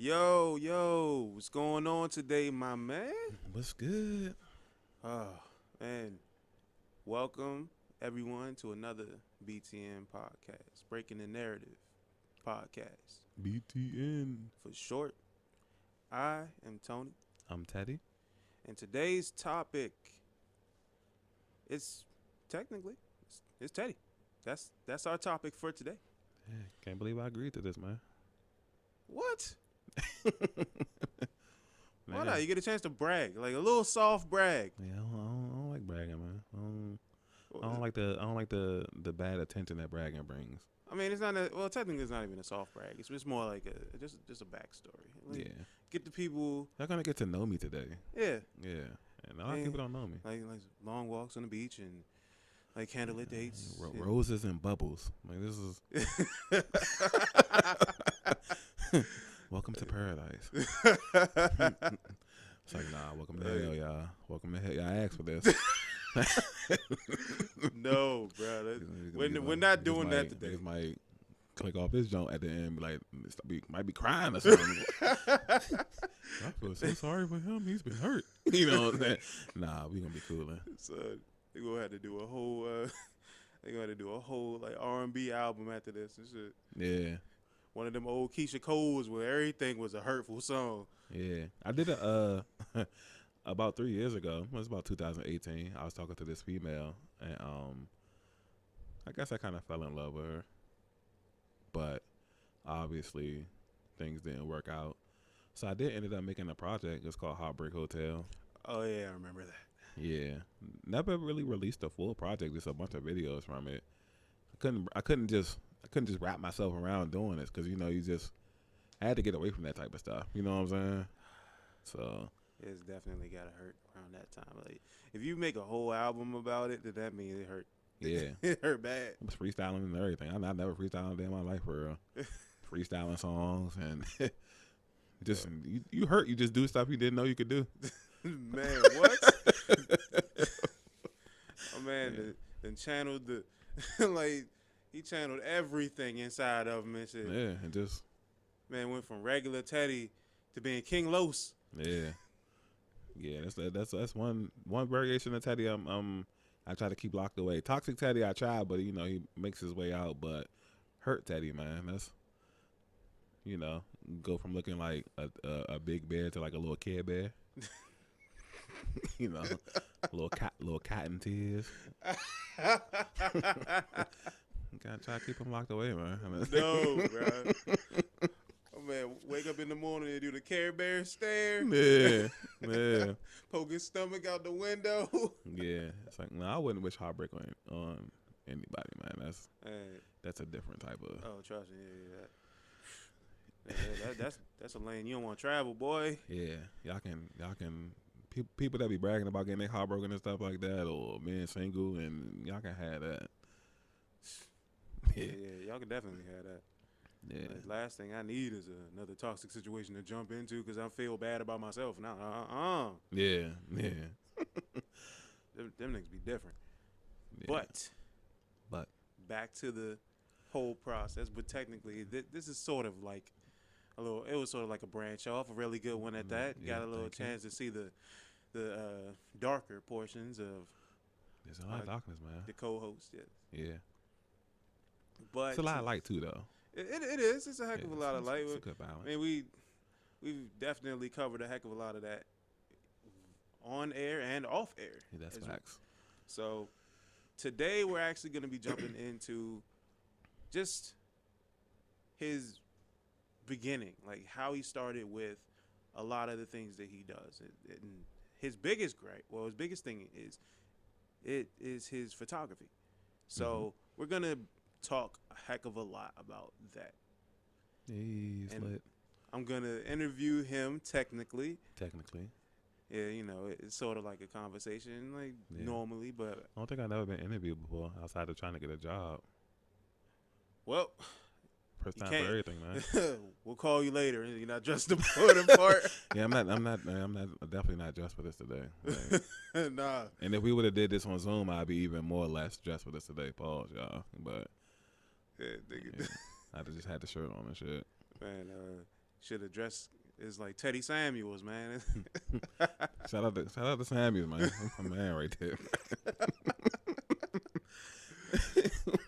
Yo, what's going on today, my man? What's good? Oh, man. Welcome, everyone, to another BTN podcast, Breaking the Narrative podcast. BTN. For short, I am Tony, I'm Teddy. and today's topic is technically, it's Teddy. That's our topic for today. Yeah, can't believe I agreed to this, man. What? Why Man. not? You get a chance to brag, like a little soft brag. Yeah, I don't like bragging, man. I don't like the bad attention that bragging brings. I mean, it's not technically it's not even a soft brag. It's just more like just a backstory. Like, Yeah, get the people. y'all gonna get to know me today. Yeah, Yeah, and a lot of people don't know me. like long walks on the beach and like candlelit dates. Roses and bubbles. Like this is. Welcome to paradise. It's like, nah, welcome to hell, y'all. Welcome to hell. Y'all asked for this. No, bro. We're not doing that today. Niggas might click off this joint at the end and be like, might be crying or something. I feel so sorry for him. He's been hurt. You know what I'm saying? Nah, we gonna be cooling. So they're gonna have to do a whole like R&B album after this and shit. Yeah. One of them old Keisha Coles where everything was a hurtful song. Yeah. I did a about 3 years ago. It was about 2018. I was talking to this female and I guess I kind of fell in love with her. But obviously things didn't work out. So I did ended up making a project. It's called Heartbreak Hotel. Oh yeah, I remember that. Yeah. Never really released a full project, just a bunch of videos from it. I couldn't just wrap myself around doing this because I had to get away from that type of stuff. You know what I'm saying? So It's definitely gotta hurt around that time. Like if you make a whole album about it, then that means it hurt. yeah, It hurt bad. I was freestyling and everything. I never freestyled a day in my life for real. Freestyling songs and just you hurt. You just do stuff you didn't know you could do. Man, what? Oh man, Yeah. then channeled the like he channeled everything inside of him and shit. Yeah, and just Man went from regular Teddy to being King Los. yeah. That's one variation of Teddy. I try to keep locked away. Toxic Teddy, I try, but he makes his way out. But hurt Teddy, man, that's go from looking like a big bear to like a little Care Bear. Little cotton tears. Gotta try to keep him locked away, man. No, bro. Oh man, wake up in the morning and do the Care Bear stare. Yeah. Poke his stomach out the window. Yeah. It's like, no, I wouldn't wish heartbreak on anybody, man. Hey. That's a different type of. Oh, trust me. Yeah. That's a lane you don't want to travel, boy. Yeah, y'all can. People that be bragging about getting their heart broken and stuff like that, or being single, and y'all can have that. Yeah, y'all can definitely have that. Yeah. Like, last thing I need is another toxic situation to jump into because I feel bad about myself. Now, Yeah. them niggas be different. Yeah. But back to the whole process. But technically, this is sort of like it was sort of like a branch off, a really good one at that. Yeah, Got a little chance to see the darker portions of There's a lot of darkness, man. the co-host. Yeah. Yeah. But It's a lot of light too, though. It is. It's a heck of a lot of light. It's a good balance. I mean, we've definitely covered a heck of a lot of that on air and off air. Yeah, that's as well. facts. So today we're actually going to be jumping into just his beginning, like how he started with a lot of the things that he does. And his biggest thing is his photography. So we're going to talk a heck of a lot about that. He's And lit. I'm going to interview him technically. Yeah, It's sort of like a conversation, like normally, but I don't think I've never been interviewed before outside of trying to get a job. well, First you time can't. for everything, man. We'll call you later. You're not dressed to put apart. Yeah, I'm definitely not dressed for this today. Like, Nah. and if we would have did this on Zoom, I'd be even more or less dressed for this today. Pause, y'all. But Yeah, nigga. I just had the shirt on and shit. Man, should have dressed as like Teddy Samuels, man. Shout out to Samuels, man. That's my man right there.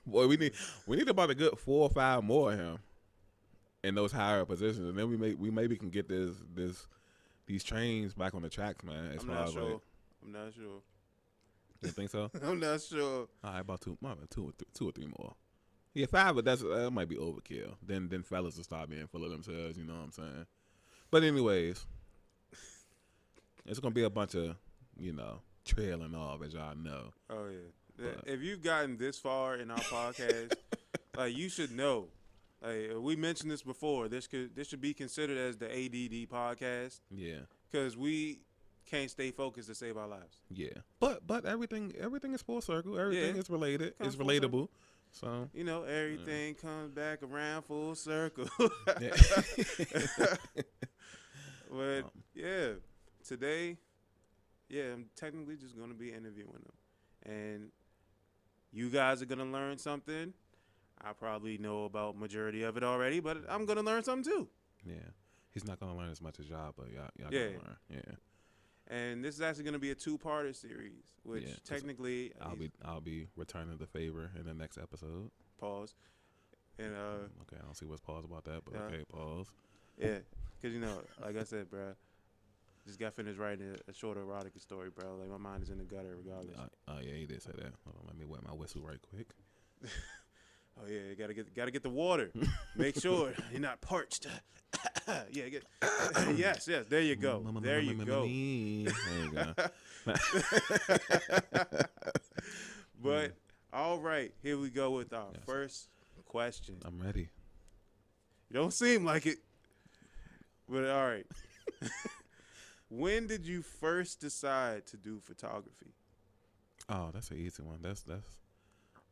Boy, we need about a good 4 or 5 more of him in those higher positions, and then we maybe can get these trains back on the tracks, man. I'm not sure. I'm not sure. You think so? I'm not sure. All right, about two or three more. Yeah, 5, but that might be overkill. Then fellas will start being full of themselves. You know what I'm saying? But anyways, it's gonna be a bunch of trailing off, as y'all know. Oh yeah. But if you've gotten this far in our podcast, like you should know. Like we mentioned this before. This should be considered as the ADD podcast. Yeah. Because we can't stay focused to save our lives. Yeah. But everything is full circle. Everything is related. It's relatable. So everything comes back around full circle. But today, I'm technically just gonna be interviewing them, and you guys are gonna learn something. I probably know about majority of it already, but I'm gonna learn something too. Yeah, he's not gonna learn as much as y'all, but y'all gonna learn. Yeah. And this is actually gonna be a 2-parter series, which technically I'll be returning the favor in the next episode. Pause. And okay, I don't see what's pause about that, but okay, pause. Yeah, because like I said, bro, just got finished writing a short erotica story, bro. Like my mind is in the gutter regardless. Oh yeah, he did say that. Hold on, let me wet my whistle right quick. Oh yeah, you gotta get the water. Make sure you're not parched. Yeah, yes. There you go. There you go. But all right, here we go with our first question. I'm ready. You don't seem like it, but all right. When did you first decide to do photography? Oh, that's an easy one.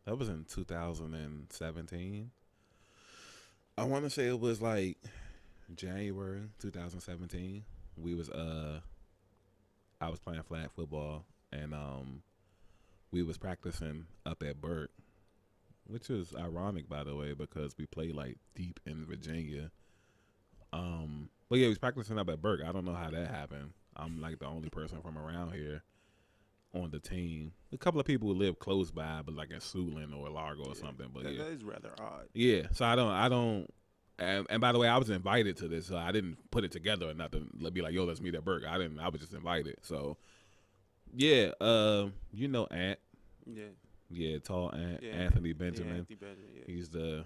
That was in 2017. I want to say it was like January 2017. I was playing flag football, and we was practicing up at Burke, which is ironic, by the way, because we play like deep in Virginia. But yeah, we was practicing up at Burke. I don't know how that happened. I'm like the only person from around here on the team. A couple of people who live close by, but like in Siouxland or Largo or something. But that is rather odd. Yeah, so I don't. And by the way, I was invited to this, so I didn't put it together or nothing. Let be like, yo, let's meet at Burke. I was just invited. So yeah, Ant. Yeah, tall Ant. Yeah, Anthony Benjamin. Anthony Benjamin. Yeah. He's the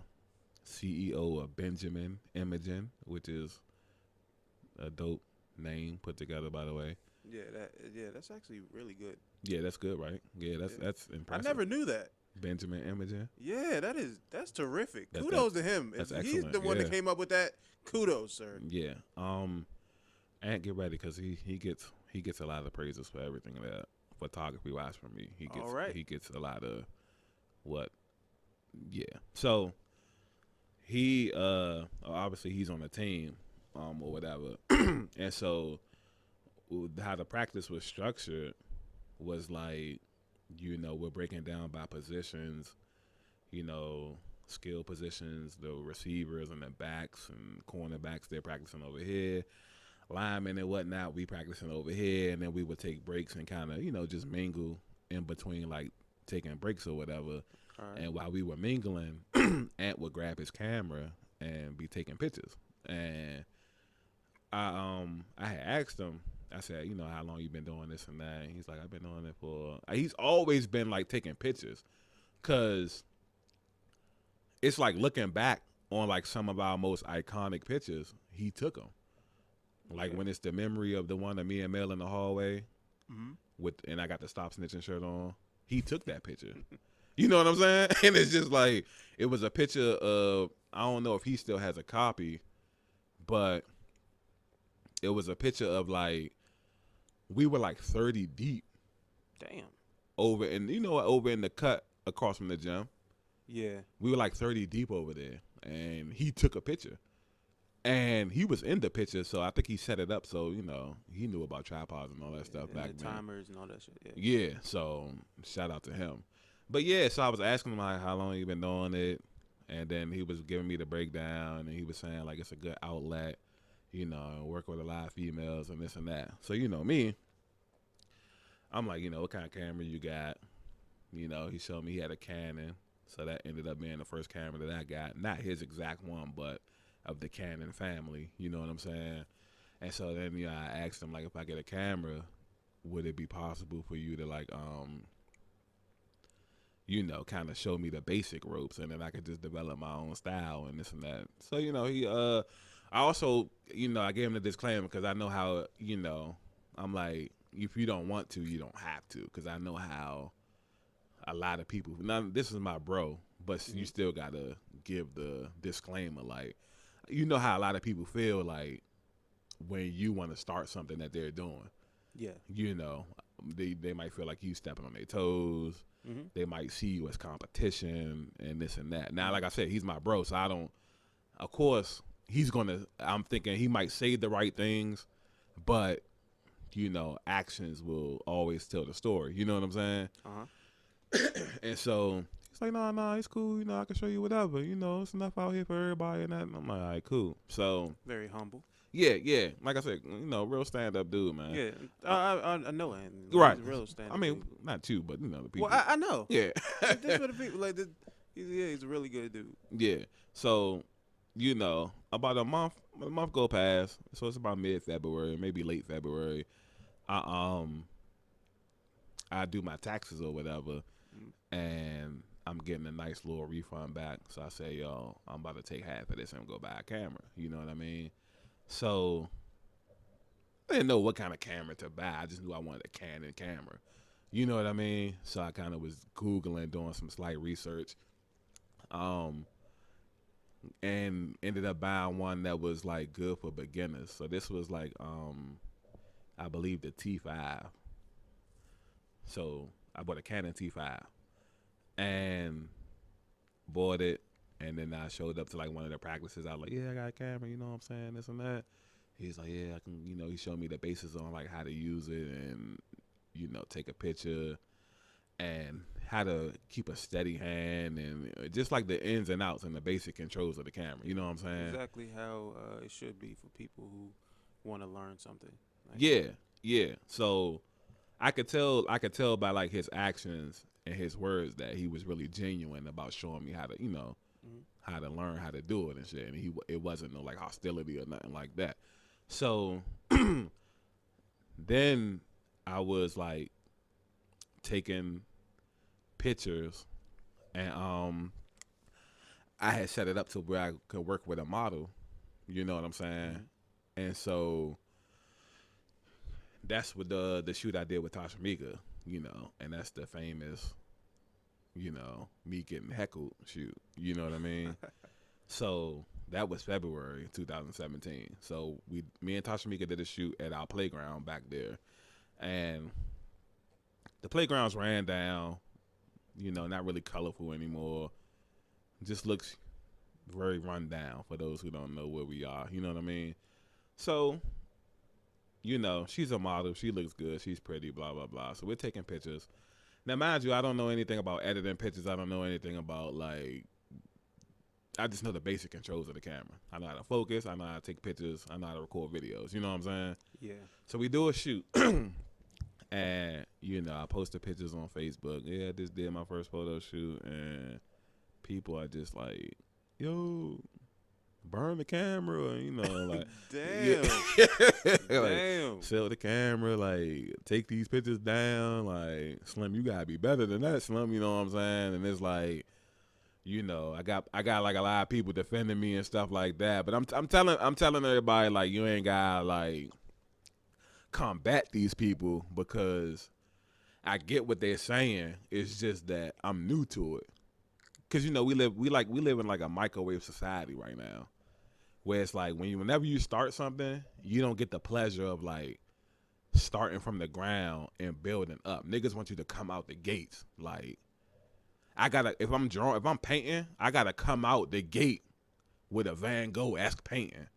CEO of Benjamin Imaging, which is a dope name put together, by the way. Yeah, that's actually really good. Yeah, that's good, right? Yeah, that's impressive. I never knew that. Benjamin Imaging. Yeah, that's terrific. Kudos to him. That's if excellent. He's the one that came up with that. Kudos, sir. Yeah. Ant, get ready because he gets a lot of praises for everything that photography wise from me. He gets a lot of what. Yeah. So he obviously he's on the team or whatever, and so how the practice was structured was like, we're breaking down by positions, skill positions, the receivers and the backs and cornerbacks, they're practicing over here, linemen and whatnot, we practicing over here, and then we would take breaks and kind of, just mingle in between, like taking breaks or whatever. Right. And while we were mingling, Ant would grab his camera and be taking pictures. And I had asked him, I said, how long you been doing this and that? And he's like, I've been doing it for. He's always been like taking pictures, cause it's like looking back on like some of our most iconic pictures. He took them, like when it's the memory of the one of me and Mel in the hallway, and I got the Stop Snitching shirt on. He took that picture. You know what I'm saying? And it's just like it was a picture of. I don't know if he still has a copy, but it was a picture of like. We were like 30 deep. Damn. Over in the cut across from the gym. Yeah. We were like 30 deep over there, and he took a picture. And he was in the picture, so I think he set it up so, he knew about tripods and all that stuff back then. Timers and all that shit. Yeah, so shout out to him. But yeah, so I was asking him like how long he been doing it, and then he was giving me the breakdown, and he was saying like it's a good outlet. work with a lot of females and this and that. So, me, I'm like, what kind of camera you got? He showed me he had a Canon. So that ended up being the first camera that I got. Not his exact one, but of the Canon family. You know what I'm saying? And so then, I asked him, like, if I get a camera, would it be possible for you to, like, kind of show me the basic ropes, and then I could just develop my own style and this and that. So, he, I also, I gave him the disclaimer because I know how, I'm like, if you don't want to, you don't have to, because I know how a lot of people, now this is my bro, but you still got to give the disclaimer, like, how a lot of people feel, like, when you want to start something that they're doing. Yeah. They might feel like you stepping on their toes. Mm-hmm. They might see you as competition and this and that. Now, like I said, he's my bro, so I don't, of course, I'm thinking he might say the right things, but, actions will always tell the story. You know what I'm saying? Uh-huh. And so he's like, nah, it's cool. I can show you whatever. It's enough out here for everybody and that. And I'm like, all right, cool. So very humble. Yeah. Like I said, real stand-up dude, man. Yeah, I know him. Right. He's a real stand-up. I mean, dude. not you, but the people. Well, I know. Yeah. This for the people. Like, he's a really good dude. Yeah. So, about a month go past. So it's about mid-February, maybe late February. I do my taxes or whatever, and I'm getting a nice little refund back. So I say, yo, I'm about to take half of this and go buy a camera. You know what I mean? So I didn't know what kind of camera to buy. I just knew I wanted a Canon camera. You know what I mean? So I kind of was Googling, doing some slight research, and ended up buying one that was like good for beginners. So this was like, I believe the T5. So I bought a Canon T5 and bought it. And then I showed up to like one of the practices. I was like, yeah, I got a camera, you know what I'm saying, this and that. He's like, yeah, I can, he showed me the basis on like how to use it and, take a picture and how to keep a steady hand and just like the ins and outs and the basic controls of the camera. You know what I'm saying? Exactly how it should be for people who want to learn something. Like Yeah. So I could tell by like his actions and his words that he was really genuine about showing me how to, how to learn how to do it and shit. And it wasn't no like hostility or nothing like that. So then I was like taking pictures and I had set it up to where I could work with a model. You know what I'm saying? Mm-hmm. And so that's what the shoot I did with Tasha Mika, and that's the famous me getting heckled shoot. You know what I mean? So that was February 2017. So me and Tasha Mika did a shoot at our playground back there. And the playgrounds ran down, not really colorful anymore. Just looks very run down for those who don't know where we are. You know what I mean? So, she's a model. She looks good. She's pretty, blah, blah, blah. So we're taking pictures. Now, mind you, I don't know anything about editing pictures. I don't know anything about, like, I just know the basic controls of the camera. I know how to focus. I know how to take pictures. I know how to record videos. You know what I'm saying? Yeah. So we do a shoot. And, I posted pictures on Facebook. Yeah, I just did my first photo shoot. And people are just like, yo, burn the camera, like damn, like, damn, sell the camera, like take these pictures down, like Slim, you gotta be better than that, Slim. You know what I'm saying? And it's like, I got like a lot of people defending me and stuff like that. But I'm telling everybody like you ain't gotta like combat these people because I get what they're saying. It's just that I'm new to it. Cause we live in like a microwave society right now. Where it's like whenever you start something, you don't get the pleasure of like starting from the ground and building up. Niggas want you to come out the gates. Like if I'm painting, I gotta come out the gate with a Van Gogh-esque painting.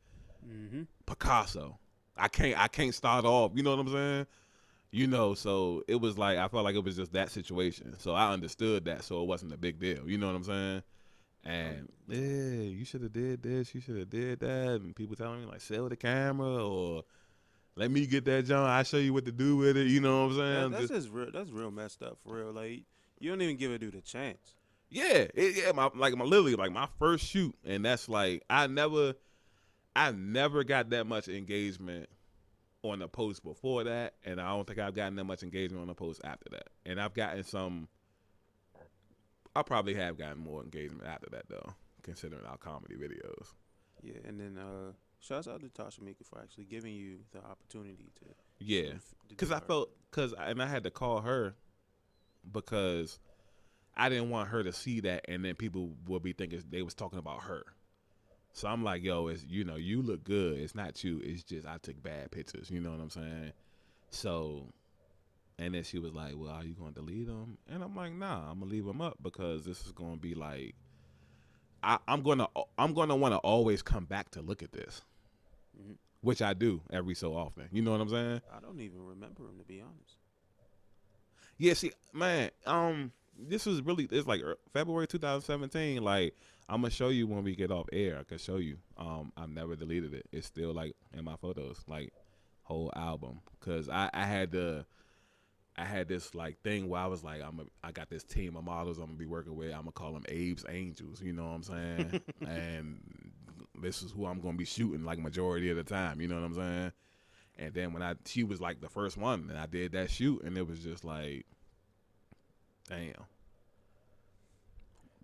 Mm-hmm. Picasso. I can't start off. You know what I'm saying? So it was like I felt like it was just that situation. So I understood that, so it wasn't a big deal. You know what I'm saying? And yeah, you should have did this, you should have did that, and people telling me like sell the camera or let me get that John. I show you what to do with it. You know what I'm saying? That's just real. That's real messed up for real. Like you don't even give a dude a chance. Yeah, my literally like my first shoot, and that's like I never got that much engagement on a post before that, and I don't think I've gotten that much engagement on a post after that. And I've gotten some. I probably have gotten more engagement after that though, considering our comedy videos. Yeah, and then shouts out to Tasha Mika for actually giving you the opportunity to. Yeah, because I had to call her because I didn't want her to see that, and then people would be thinking they was talking about her. So I'm like, yo, it's you look good. It's not you. It's just I took bad pictures. You know what I'm saying? So, and then she was like, well, are you gonna delete them? And I'm like, nah, I'm gonna leave them up because this is gonna be like, I'm gonna want to always come back to look at this, which I do every so often. You know what I'm saying? I don't even remember him, to be honest. Yeah, see, man, this was really it's like February 2017. Like I'm gonna show you when we get off air. I can show you. I've never deleted it. It's still like in my photos, like whole album. Cause I had this like thing where I was like I got this team of models I'm gonna be working with. I'm gonna call them Abe's Angels. You know what I'm saying? And this is who I'm gonna be shooting like majority of the time. You know what I'm saying? And then she was like the first one, and I did that shoot, and it was just like, damn.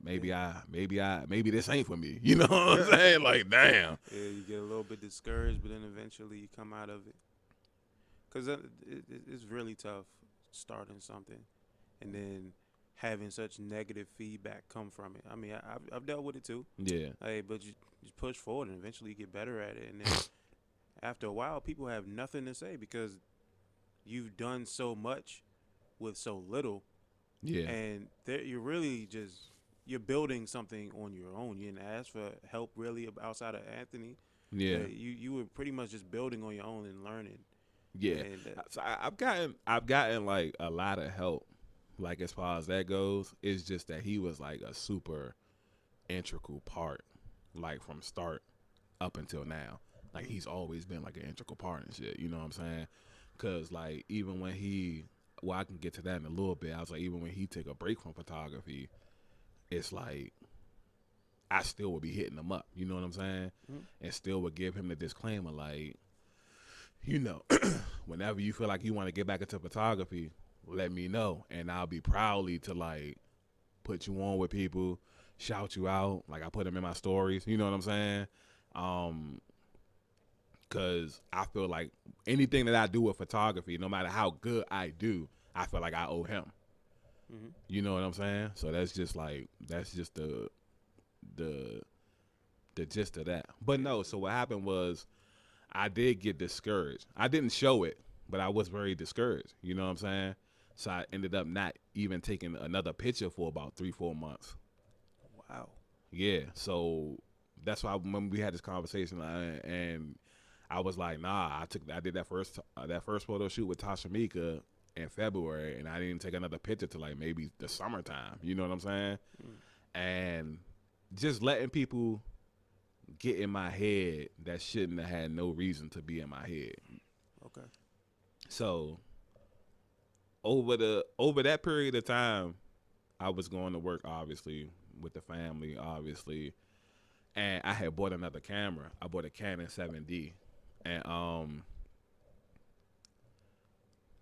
Maybe this ain't for me. You know what I'm saying? Like, damn. Yeah, you get a little bit discouraged, but then eventually you come out of it. Because it's really tough starting something and then having such negative feedback come from it. I mean, I've dealt with it too. Yeah. Hey, but you push forward and eventually you get better at it. And then after a while, people have nothing to say because you've done so much with so little. Yeah. And you're really just you're building something on your own. You didn't ask for help really outside of Anthony. Yeah. You were pretty much just building on your own and learning. Yeah. And, so I've gotten like a lot of help. Like as far as that goes, it's just that he was like a super integral part, like from start up until now. Like he's always been like an integral part and shit. You know what I'm saying? Cause like even when I can get to that in a little bit. I was like, even when he take a break from photography, it's like I still would be hitting him up. You know what I'm saying? And still would give him the disclaimer, like, you know, whenever you feel like you want to get back into photography, let me know, and I'll be proudly to like put you on with people, shout you out. Like I put them in my stories. You know what I'm saying? Because I feel like anything that I do with photography, no matter how good I do, I feel like I owe him. You know what I'm saying? So that's just the gist of that. But no, so what happened was I did get discouraged. I didn't show it, but I was very discouraged. You know what I'm saying? So I ended up not even taking another picture for about 3-4 months. Wow. Yeah. So that's why when we had this conversation, and I was like, nah, I did that first photo shoot with Tasha Mika in February, and I didn't take another picture till like maybe the summertime. You know what I'm saying? And just letting people get in my head that shouldn't have had no reason to be in my head. Okay. So over that period of time, I was going to work obviously with the family, obviously, and I had bought another camera. I bought a Canon 7D, and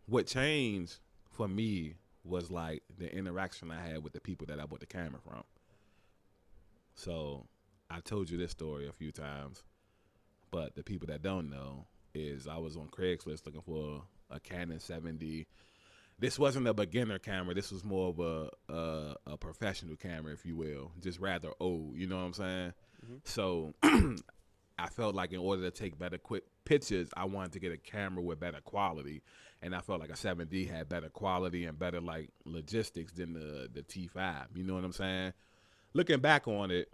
what changed for me was like the interaction I had with the people that I bought the camera from. So I told you this story a few times, but the people that don't know is I was on Craigslist looking for a Canon 7D. This wasn't a beginner camera. This was more of a professional camera, if you will, just rather old. You know what I'm saying? So I felt like in order to take better quick pictures, I wanted to get a camera with better quality, and I felt like a 7D had better quality and better like logistics than the T5. You know what I'm saying? Looking back on it,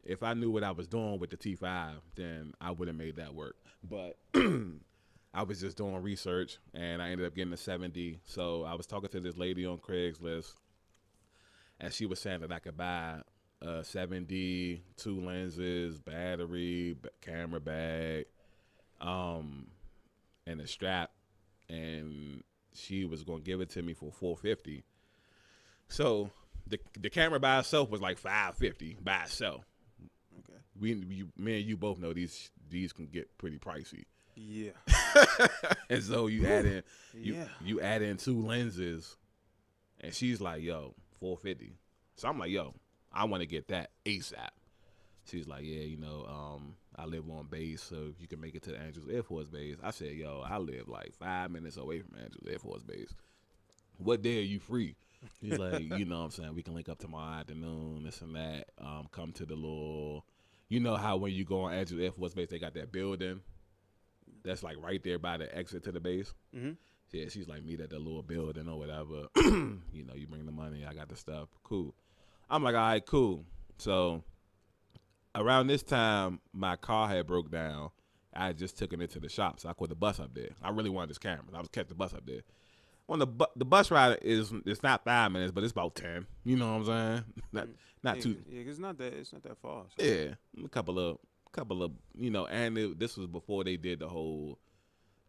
if I knew what I was doing with the T5, then I would have made that work. But I was just doing research, and I ended up getting a 7D. So I was talking to this lady on Craigslist, and she was saying that I could buy 7D, 2 lenses, battery, camera bag, and a strap, and she was gonna give it to me for $450. So the camera by itself was like $550 by itself. Okay. Me and you both know these can get pretty pricey. Yeah. And so you add in Yeah. you add in 2 lenses, and she's like, "Yo, $450." So I'm like, "Yo, I want to get that ASAP." She's like, "Yeah, I live on base, so you can make it to the Andrews Air Force Base." I said, "Yo, I live like 5 minutes away from Andrews Air Force Base. What day are you free?" He's like, "You know what I'm saying? We can link up tomorrow afternoon, this and that. Come to the little, you know how when you go on Andrews Air Force Base, they got that building that's like right there by the exit to the base." Mm-hmm. Yeah, she's like, "Meet at the little building or whatever. You bring the money, I got the stuff. Cool." I'm like, "All right, cool." So around this time, my car had broke down. I had just taken it to the shop, so I caught the bus up there. I really wanted this camera. I was catching the bus up there. When the bus ride it's not 5 minutes, but it's about 10. You know what I'm saying? Not too. Yeah, it's not that far. So. Yeah, a couple of this was before they did the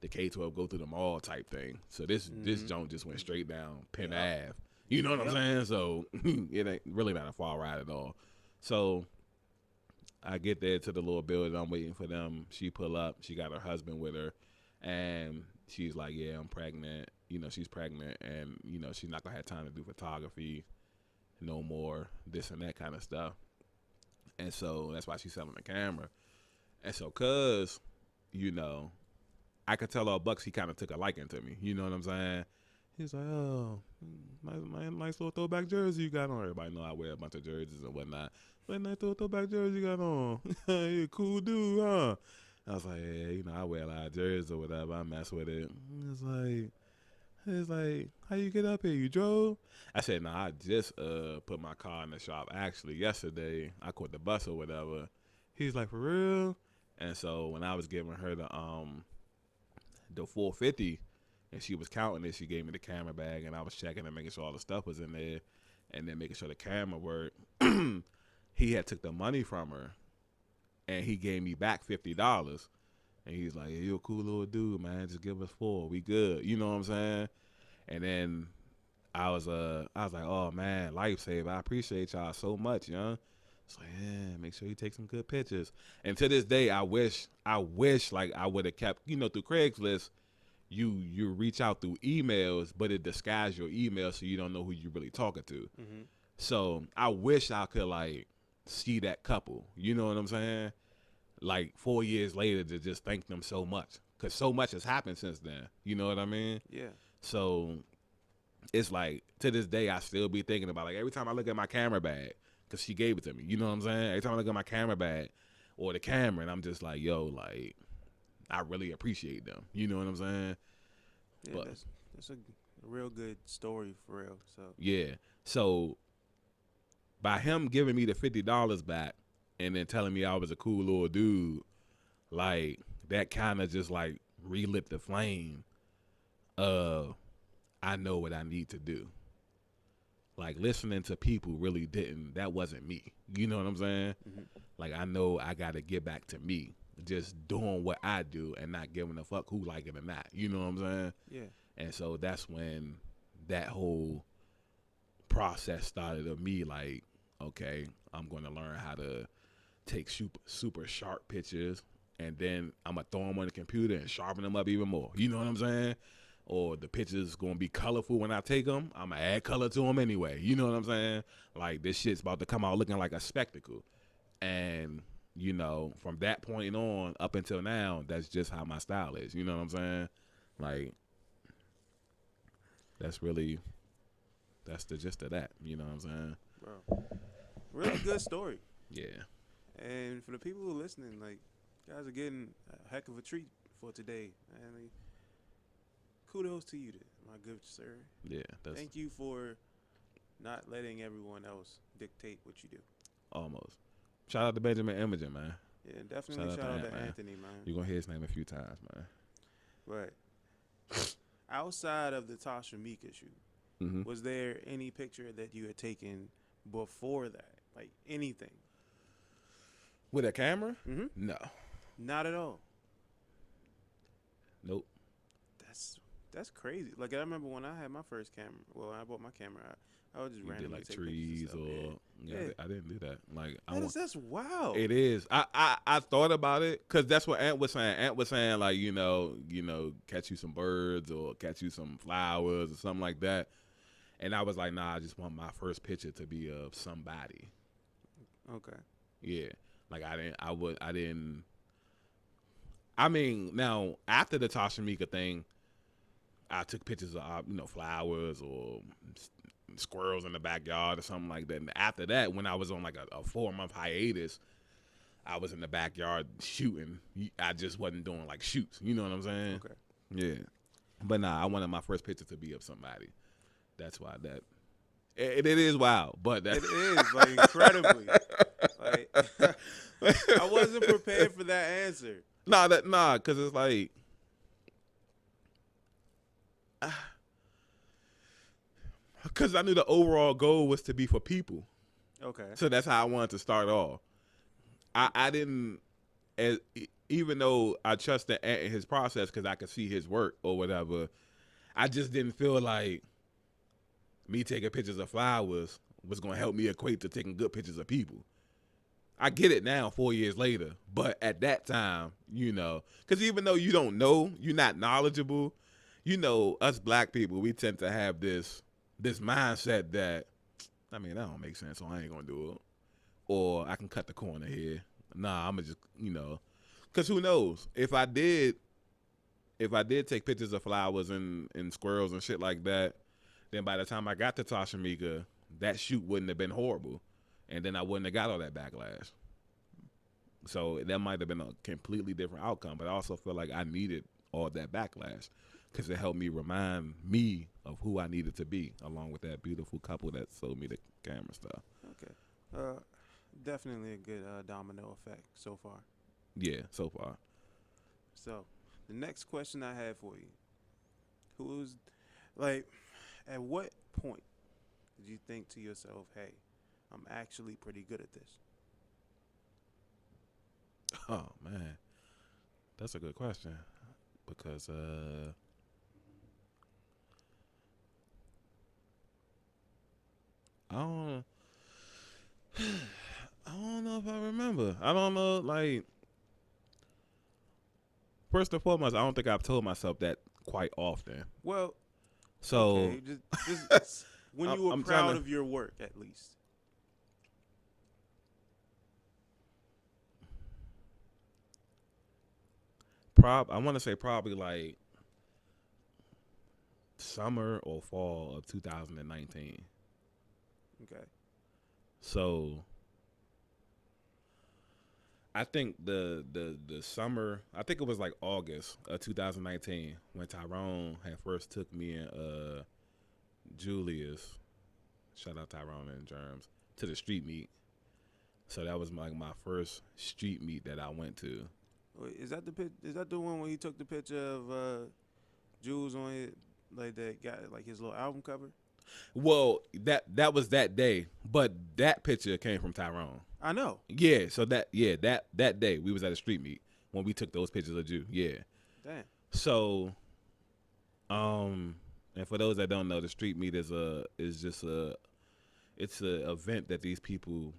K-12 go through the mall type thing. So this joint just went straight down Penn Ave. You know what I'm saying? So it ain't really not a far ride at all. So I get there to the little building. I'm waiting for them. She pull up. She got her husband with her, and she's like, "Yeah, I'm pregnant." She's pregnant, and she's not gonna have time to do photography no more. This and that kind of stuff. And so that's why she's selling the camera. And so, I could tell all Bucks he kind of took a liking to me. You know what I'm saying? He's like, "Oh, nice little throwback jersey you got on." Everybody know I wear a bunch of jerseys and whatnot. But nice little throwback jersey you got on. You're a cool dude, huh? I was like, "Yeah, I wear a lot of jerseys or whatever. I mess with it." It's like, "How you get up here? You drove?" I said, "Nah, I just put my car in the shop. Actually, yesterday I caught the bus or whatever." He's like, "For real?" And so when I was giving her the $450, and she was counting it, she gave me the camera bag, and I was checking and making sure all the stuff was in there, and then making sure the camera worked. He had took the money from her, and he gave me back $50. And he's like, "Hey, you a cool little dude, man. Just give us 4. We good." You know what I'm saying? And then I was like, "Oh man, lifesaver. I appreciate y'all so much, It's like, yeah, make sure you take some good pictures. And to this day, I wish like I would have kept, through Craigslist, you reach out through emails, but it disguises your email so you don't know who you're really talking to. Mm-hmm. So I wish I could like see that couple. You know what I'm saying? Like 4 years later to just thank them so much. Because so much has happened since then. You know what I mean? Yeah. So it's like, to this day, I still be thinking about, like, every time I look at my camera bag, because she gave it to me. You know what I'm saying? Every time I look at my camera bag or the camera, and I'm just like, yo, like, I really appreciate them. You know what I'm saying? Yeah, but, that's a real good story for real. So yeah. So by him giving me the $50 back and then telling me I was a cool little dude, like, that kind of just, like, relit the flame of I know what I need to do. Like, listening to people really that wasn't me. You know what I'm saying? Mm-hmm. Like, I know I got to get back to me. Just doing what I do and not giving a fuck who like it or not. You know what I'm saying? Yeah. And so that's when that whole process started of me like, okay, I'm going to learn how to take super sharp pictures, and then I'm going to throw them on the computer and sharpen them up even more. You know what I'm saying? Or the pictures going to be colorful when I take them. I'm going to add color to them anyway. You know what I'm saying? Like, this shit's about to come out looking like a spectacle. And, from that point on up until now, that's just how my style is. You know what I'm saying? Like, that's the gist of that. You know what I'm saying? Bro, really good story. Yeah. And for the people who are listening, like, guys are getting a heck of a treat for today. And like, kudos to you, my good sir. Yeah. Thank you for not letting everyone else dictate what you do. Almost. Shout out to Benjamin Imogen, man. Yeah, definitely shout out to Anthony, man. You're going to hear his name a few times, man. Right. Outside of the Tasha Meek issue, was there any picture that you had taken before that Like anything. With a camera? Mm-hmm. No. Not at all. Nope. That's crazy. Like I remember when I had my first camera. Well, when I bought my camera, I would just You did randomly like take trees pictures or of stuff. I didn't do that. Like That's wild. it is. I thought about it because that's what Ant was saying. Ant was saying like catch you some birds or catch you some flowers or something like that. And I was like, nah, I just want my first picture to be of somebody. Okay. Yeah. Like I didn't. I mean, now after the Tasha Mika thing, I took pictures of flowers or squirrels in the backyard or something like that. And after that, when I was on like a 4-month hiatus, I was in the backyard shooting. I just wasn't doing like shoots. You know what I'm saying? Okay. Yeah. But nah, I wanted my first picture to be of somebody. That's why that. It is wild, but that it is like incredibly. Like I wasn't prepared for that answer. Because it's like. Because I knew the overall goal was to be for people. Okay. So that's how I wanted to start off. I didn't, even though I trusted Ant in his process because I could see his work or whatever, I just didn't feel like me taking pictures of flowers was going to help me equate to taking good pictures of people. I get it now 4 years later, but at that time, because even though you don't know, you're not knowledgeable, us black people, we tend to have this mindset that, that don't make sense, so I ain't gonna do it. Or I can cut the corner here. Nah, I'm gonna just, because who knows? If I did take pictures of flowers and squirrels and shit like that, then by the time I got to Tasha Mika, that shoot wouldn't have been horrible. And then I wouldn't have got all that backlash. So that might have been a completely different outcome. But I also feel like I needed all that backlash because it helped me remind me of who I needed to be, along with that beautiful couple that sold me the camera stuff. Okay. Definitely a good domino effect so far. Yeah, so far. So, the next question I have for you, at what point did you think to yourself, hey, I'm actually pretty good at this? Oh, man. That's a good question because I don't know if I remember. I don't know, like, first and foremost, I don't think I've told myself that quite often. Well, so okay, just when you were proud of your work, at least. I want to say probably like summer or fall of 2019. Okay. So I think the summer, I think it was like August of 2019 when Tyrone had first took me and Julius, shout out Tyrone and Germs, to the street meet. So that was my first street meet that I went to. Wait, is that the one where he took the picture of Jules on it, like that guy, like his little album cover? Well, that was that day, but that picture came from Tyrone. I know. Yeah, so that day we was at a street meet when we took those pictures of Jules. Yeah. Damn. So, and for those that don't know, the street meet is just a event that these people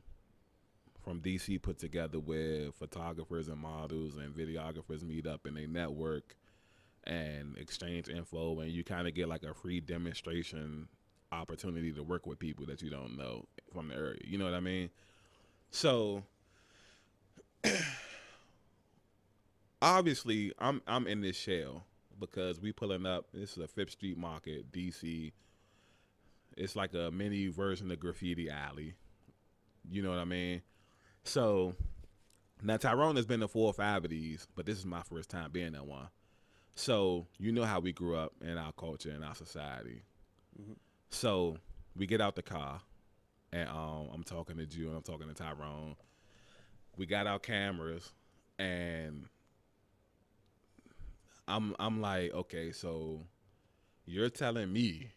from DC put together where photographers and models and videographers meet up and they network and exchange info, and you kind of get like a free demonstration opportunity to work with people that you don't know from the area. You know what I mean? So obviously I'm in this shell because we pulling up. This is a Fifth Street Market, DC. It's like a mini version of Graffiti Alley. You know what I mean? So now Tyrone has been to 4 or 5 of these, but this is my first time being at one. So you know how we grew up in our culture and our society. Mm-hmm. So we get out the car, and I'm talking to Jew and I'm talking to Tyrone. We got our cameras, and I'm like, okay, so you're telling me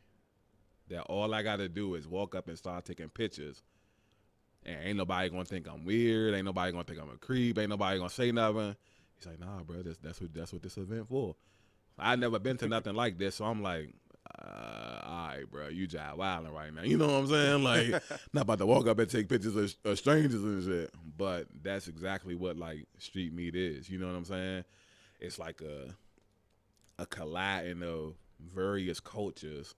that all I got to do is walk up and start taking pictures And ain't nobody gonna think I'm weird. Ain't nobody gonna think I'm a creep. Ain't nobody gonna say nothing. He's like, nah, bro, that's what this event for. I never been to nothing like this, so I'm like, all right, bro, you jive wilding right now. You know what I'm saying? Like, not about to walk up and take pictures of strangers and shit. But that's exactly what like street meet is. You know what I'm saying? It's like a colliding of various cultures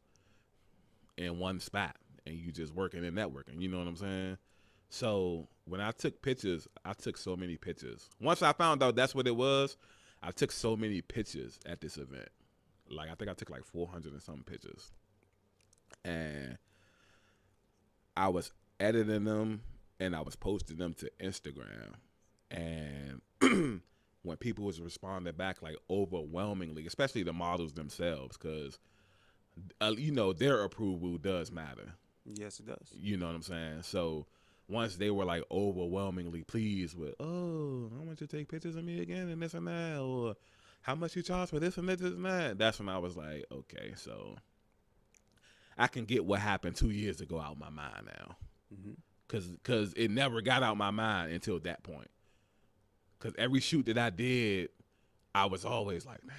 in one spot, and you just working and networking. You know what I'm saying? So when I took pictures, I took so many pictures. Once I found out that's what it was, I took so many pictures at this event. Like, I think I took like 400 and something pictures. And I was editing them and I was posting them to Instagram. And when people was responding back, like, overwhelmingly, especially the models themselves, because, you know, their approval does matter. Yes, it does. You know what I'm saying? So once they were like overwhelmingly pleased with, oh, I want you to take pictures of me again and this and that, or how much you charge for this and this and that, that's when I was like, okay, so I can get what happened 2 years ago out of my mind now. Because it never got out of my mind until that point. Because every shoot that I did, I was always like, man,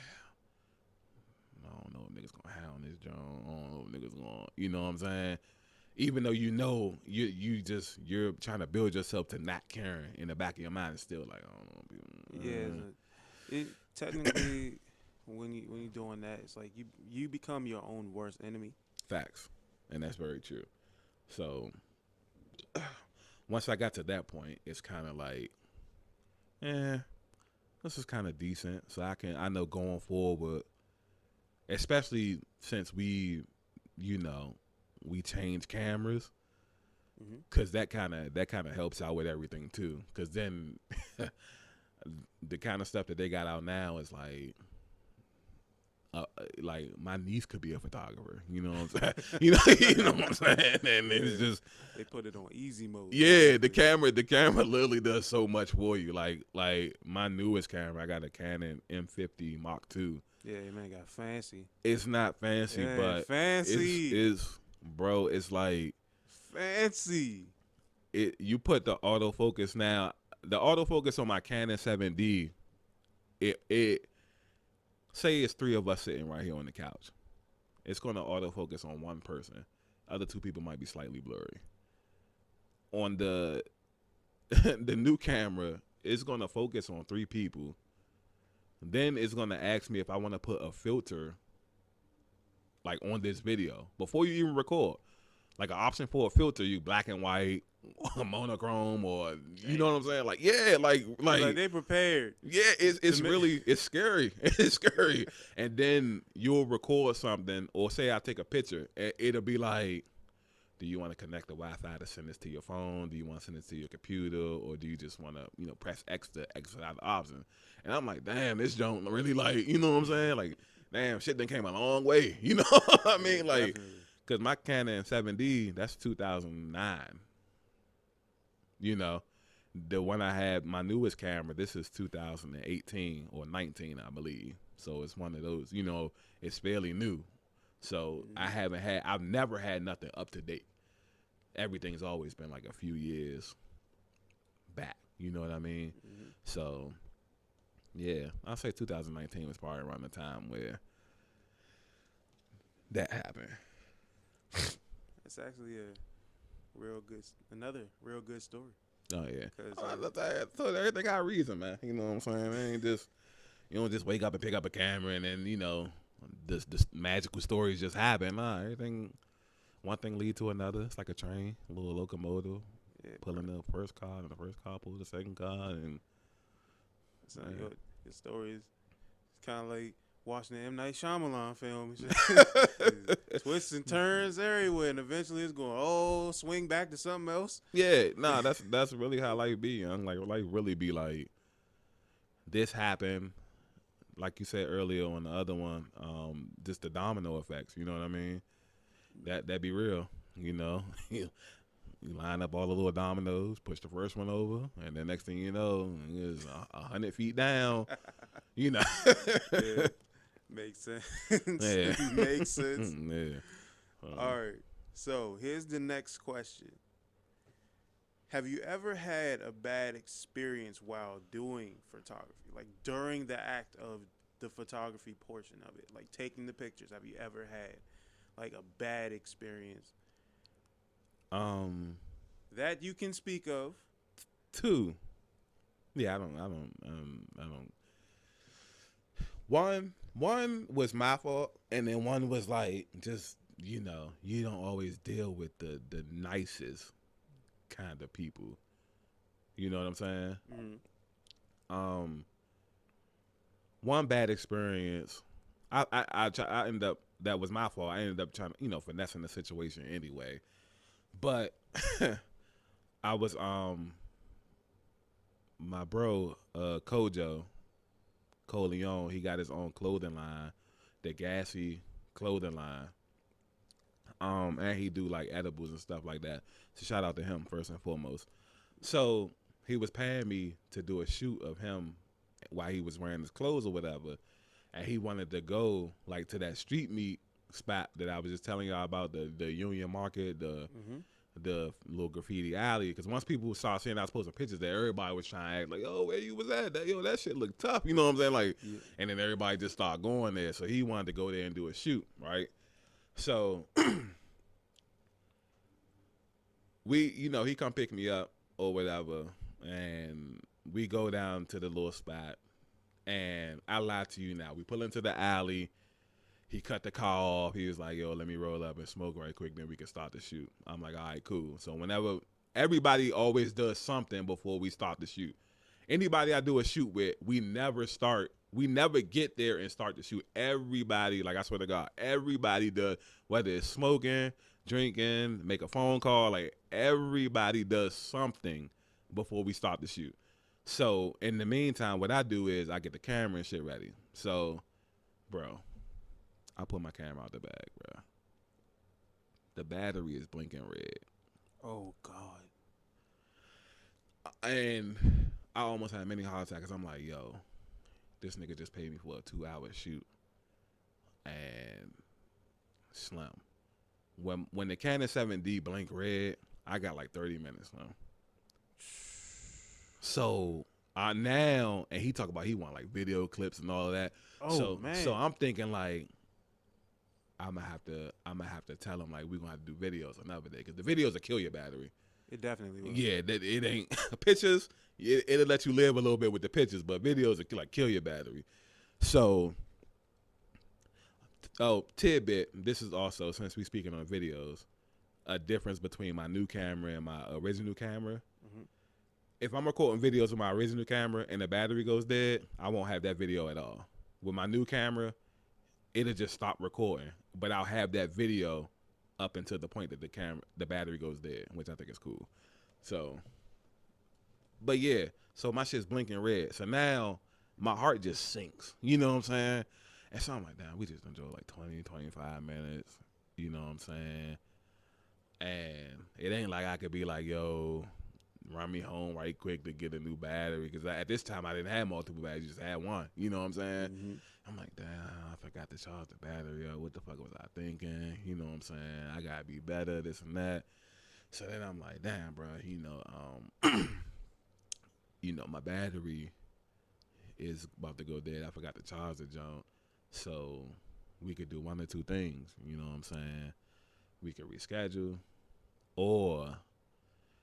I don't know if niggas gonna hound this joint. I don't know if niggas gonna, you know what I'm saying? Even though you know you're trying to build yourself to not caring, in the back of your mind, it's still like, I don't know. Yeah, it technically when you're doing that, it's like you become your own worst enemy. Facts, and that's very true. So once I got to that point, it's kind of like, this is kind of decent. So I know going forward, especially since we change cameras, because that kind of helps out with everything too. Because then the kind of stuff that they got out now is like my niece could be a photographer. You know what I'm saying? you know what I'm saying? And it's just they put it on easy mode. Yeah, the camera literally does so much for you. Like my newest camera, I got a Canon M50 Mark II. Yeah, man, got fancy. It's not fancy, but fancy. It's like fancy. You put the autofocus now. The autofocus on my Canon 7D, it say it's three of us sitting right here on the couch. It's going to autofocus on one person. Other two people might be slightly blurry. On the new camera, it's going to focus on three people. Then it's going to ask me if I want to put a filter like on this video before you even record. Like an option for a filter, you black and white, monochrome, or you know what I'm saying? Like, yeah, like they prepared. Yeah, it's really scary. It's scary. And then you'll record something, or say I take a picture, and it'll be like, do you want to connect the Wi-Fi to send this to your phone? Do you want to send it to your computer, or do you just want to press X to exit out the option? And I'm like, damn, this don't really like, you know what I'm saying? Like, damn, shit done came a long way. You know what I mean? Like. Definitely. Because my Canon 7D, that's 2009. The one I had, my newest camera, this is 2018 or 19, I believe. So it's one of those, it's fairly new. So I've never had nothing up to date. Everything's always been like a few years back. You know what I mean? Mm-hmm. So, yeah, I'll say 2019 was probably around the time where that happened. It's actually another real good story. Oh yeah, so everything got a reason, man. You know what I'm saying? It ain't just you don't just wake up and pick up a camera and then this magical stories just happen. Nah, everything, one thing lead to another. It's like a train, a little locomotive, pulling the first car, and the first car pulls the second car, and so your story is kind of like watching the M. Night Shyamalan film. Twists and turns everywhere, and eventually it's going, swing back to something else. Yeah, nah, that's really how life be, young. Like really be like, this happened, like you said earlier on the other one, just the domino effects, you know what I mean? That be real, You line up all the little dominoes, push the first one over, and the next thing you know, it's 100 feet down, Yeah. Makes sense. Yeah. Makes sense. Yeah. All right. So here's the next question. Have you ever had a bad experience while doing photography? Like during the act of the photography portion of it, like taking the pictures. Have you ever had like a bad experience Um, that you can speak of? Two. Yeah, I don't. One was my fault, and then one was like just you don't always deal with the nicest kind of people. You know what I'm saying? Mm-hmm. Um, One bad experience. I ended up that was my fault. I ended up trying to finessing the situation anyway. But I was my bro Kojo Cole Leon. He got his own clothing line, the Gassy clothing line. And he do like edibles and stuff like that. So shout out to him first and foremost. So he was paying me to do a shoot of him while he was wearing his clothes or whatever, and he wanted to go like to that street meat spot that I was just telling y'all about, the Union Market, Mm-hmm. the little graffiti alley. Because once people saw seeing I was posting pictures there, everybody was trying to act like, "Oh, where you was at? That shit looked tough." You know what I'm saying? Like, Yeah. and then everybody just started going there. So he wanted to go there and do a shoot, right? So he come pick me up or whatever, and we go down to the little spot. And I lie to you now. We pull into the alley. He cut the car off. He was like, "Yo, let me roll up and smoke right quick, then we can start the shoot." I'm like, "All right, cool." So whenever everybody always does something before we start the shoot. Anybody I do a shoot with, we never get there and start the shoot. Everybody, like I swear to God, everybody does, whether it's smoking, drinking, make a phone call, like everybody does something before we start the shoot. So in the meantime, what I do is I get the camera and shit ready. So, bro, I put my camera out the bag, bro. The battery is blinking red. Oh God. And I almost had a mini heart attack because I'm like, yo, this nigga just paid me for a 2-hour shoot. And slim. When the Canon 7D blink red, I got like 30 minutes now. So now, and he talk about he want like video clips and all of that. Oh man. So I'm thinking like I'm gonna have to tell him like we're gonna have to do videos another day because the videos will kill your battery. It definitely will. Yeah, it ain't pictures. It'll let you live a little bit with the pictures, but videos will like kill your battery. So, tidbit. This is also, since we speaking on videos, a difference between my new camera and my original camera. Mm-hmm. If I'm recording videos with my original camera and the battery goes dead, I won't have that video at all. With my new camera, it'll just stop recording, but I'll have that video up until the point that the battery goes dead, which I think is cool. So, but yeah, so my shit's blinking red. So now my heart just sinks. You know what I'm saying? And so I'm like, damn, we just enjoy like 20, 25 minutes. You know what I'm saying? And it ain't like I could be like, yo, run me home right quick to get a new battery. Because at this time, I didn't have multiple batteries, just had one. You know what I'm saying? Mm-hmm. I'm like, damn, I forgot to charge the battery. What the fuck was I thinking? You know what I'm saying? I got to be better, this and that. So then I'm like, damn, bro, my battery is about to go dead. I forgot to charge the junk. So we could do one or two things. You know what I'm saying? We could reschedule, or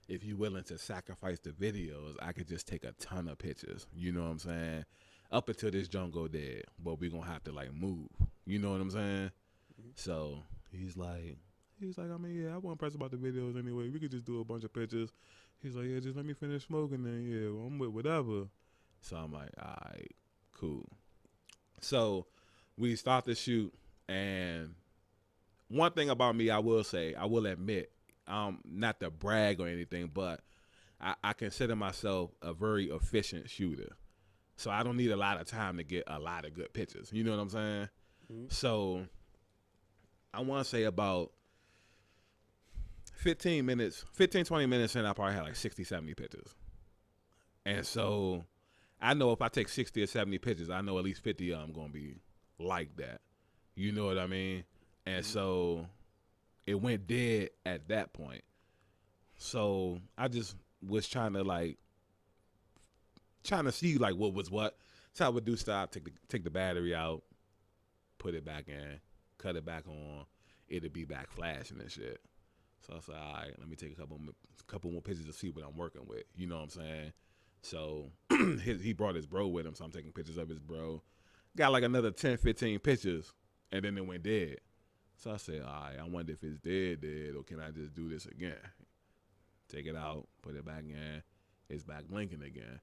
if you're willing to sacrifice the videos, I could just take a ton of pictures. You know what I'm saying? Up until this junk go dead, but we gonna have to like move. You know what I'm saying? Mm-hmm. So he's like, I mean, yeah, I wasn't pressed about the videos anyway. We could just do a bunch of pictures. He's like, yeah, just let me finish smoking then. Yeah, well, I'm with whatever. So I'm like, all right, cool. So we start the shoot, and one thing about me, I will admit, not to brag or anything, but I consider myself a very efficient shooter. So I don't need a lot of time to get a lot of good pictures. You know what I'm saying? Mm-hmm. So I want to say about 15, 20 minutes in, I probably had like 60, 70 pictures. And so I know if I take 60 or 70 pictures, I know at least 50 of them going to be like that. You know what I mean? And so it went dead at that point. So I just was trying to see like what was what. So I would do stuff, take the battery out, put it back in, cut it back on. It'd be back flashing and shit. So I said, all right, let me take a couple more pictures to see what I'm working with. You know what I'm saying? So he brought his bro with him, so I'm taking pictures of his bro. Got like another 10, 15 pictures, and then it went dead. So I said, all right, I wonder if it's dead, or can I just do this again? Take it out, put it back in. It's back blinking again.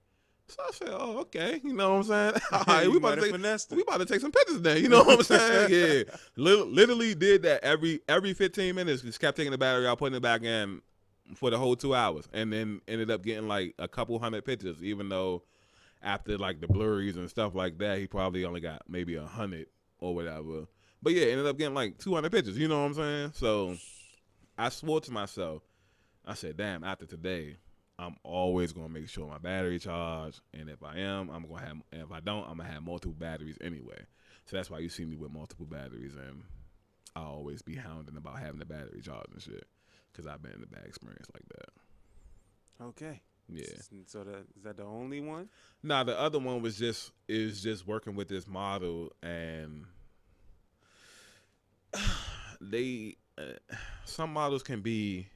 So I said, oh, okay. You know what I'm saying? All right, we about to take some pictures then. You know what I'm saying? Yeah. Literally did that every 15 minutes. Just kept taking the battery out, putting it back in for the whole 2 hours. And then ended up getting like a couple hundred pictures, even though after like the blurries and stuff like that, he probably only got maybe 100 or whatever. But yeah, ended up getting like 200 pictures. You know what I'm saying? So I swore to myself. I said, damn, after today, I'm always gonna make sure my battery charged, and if I am, I'm gonna have. And if I don't, I'm gonna have multiple batteries anyway. So that's why you see me with multiple batteries, and I always be hounding about having the battery charged and shit, because I've been in a bad experience like that. Okay. Yeah. So is that the only one? Nah, the other one was just working with this model, and they some models can be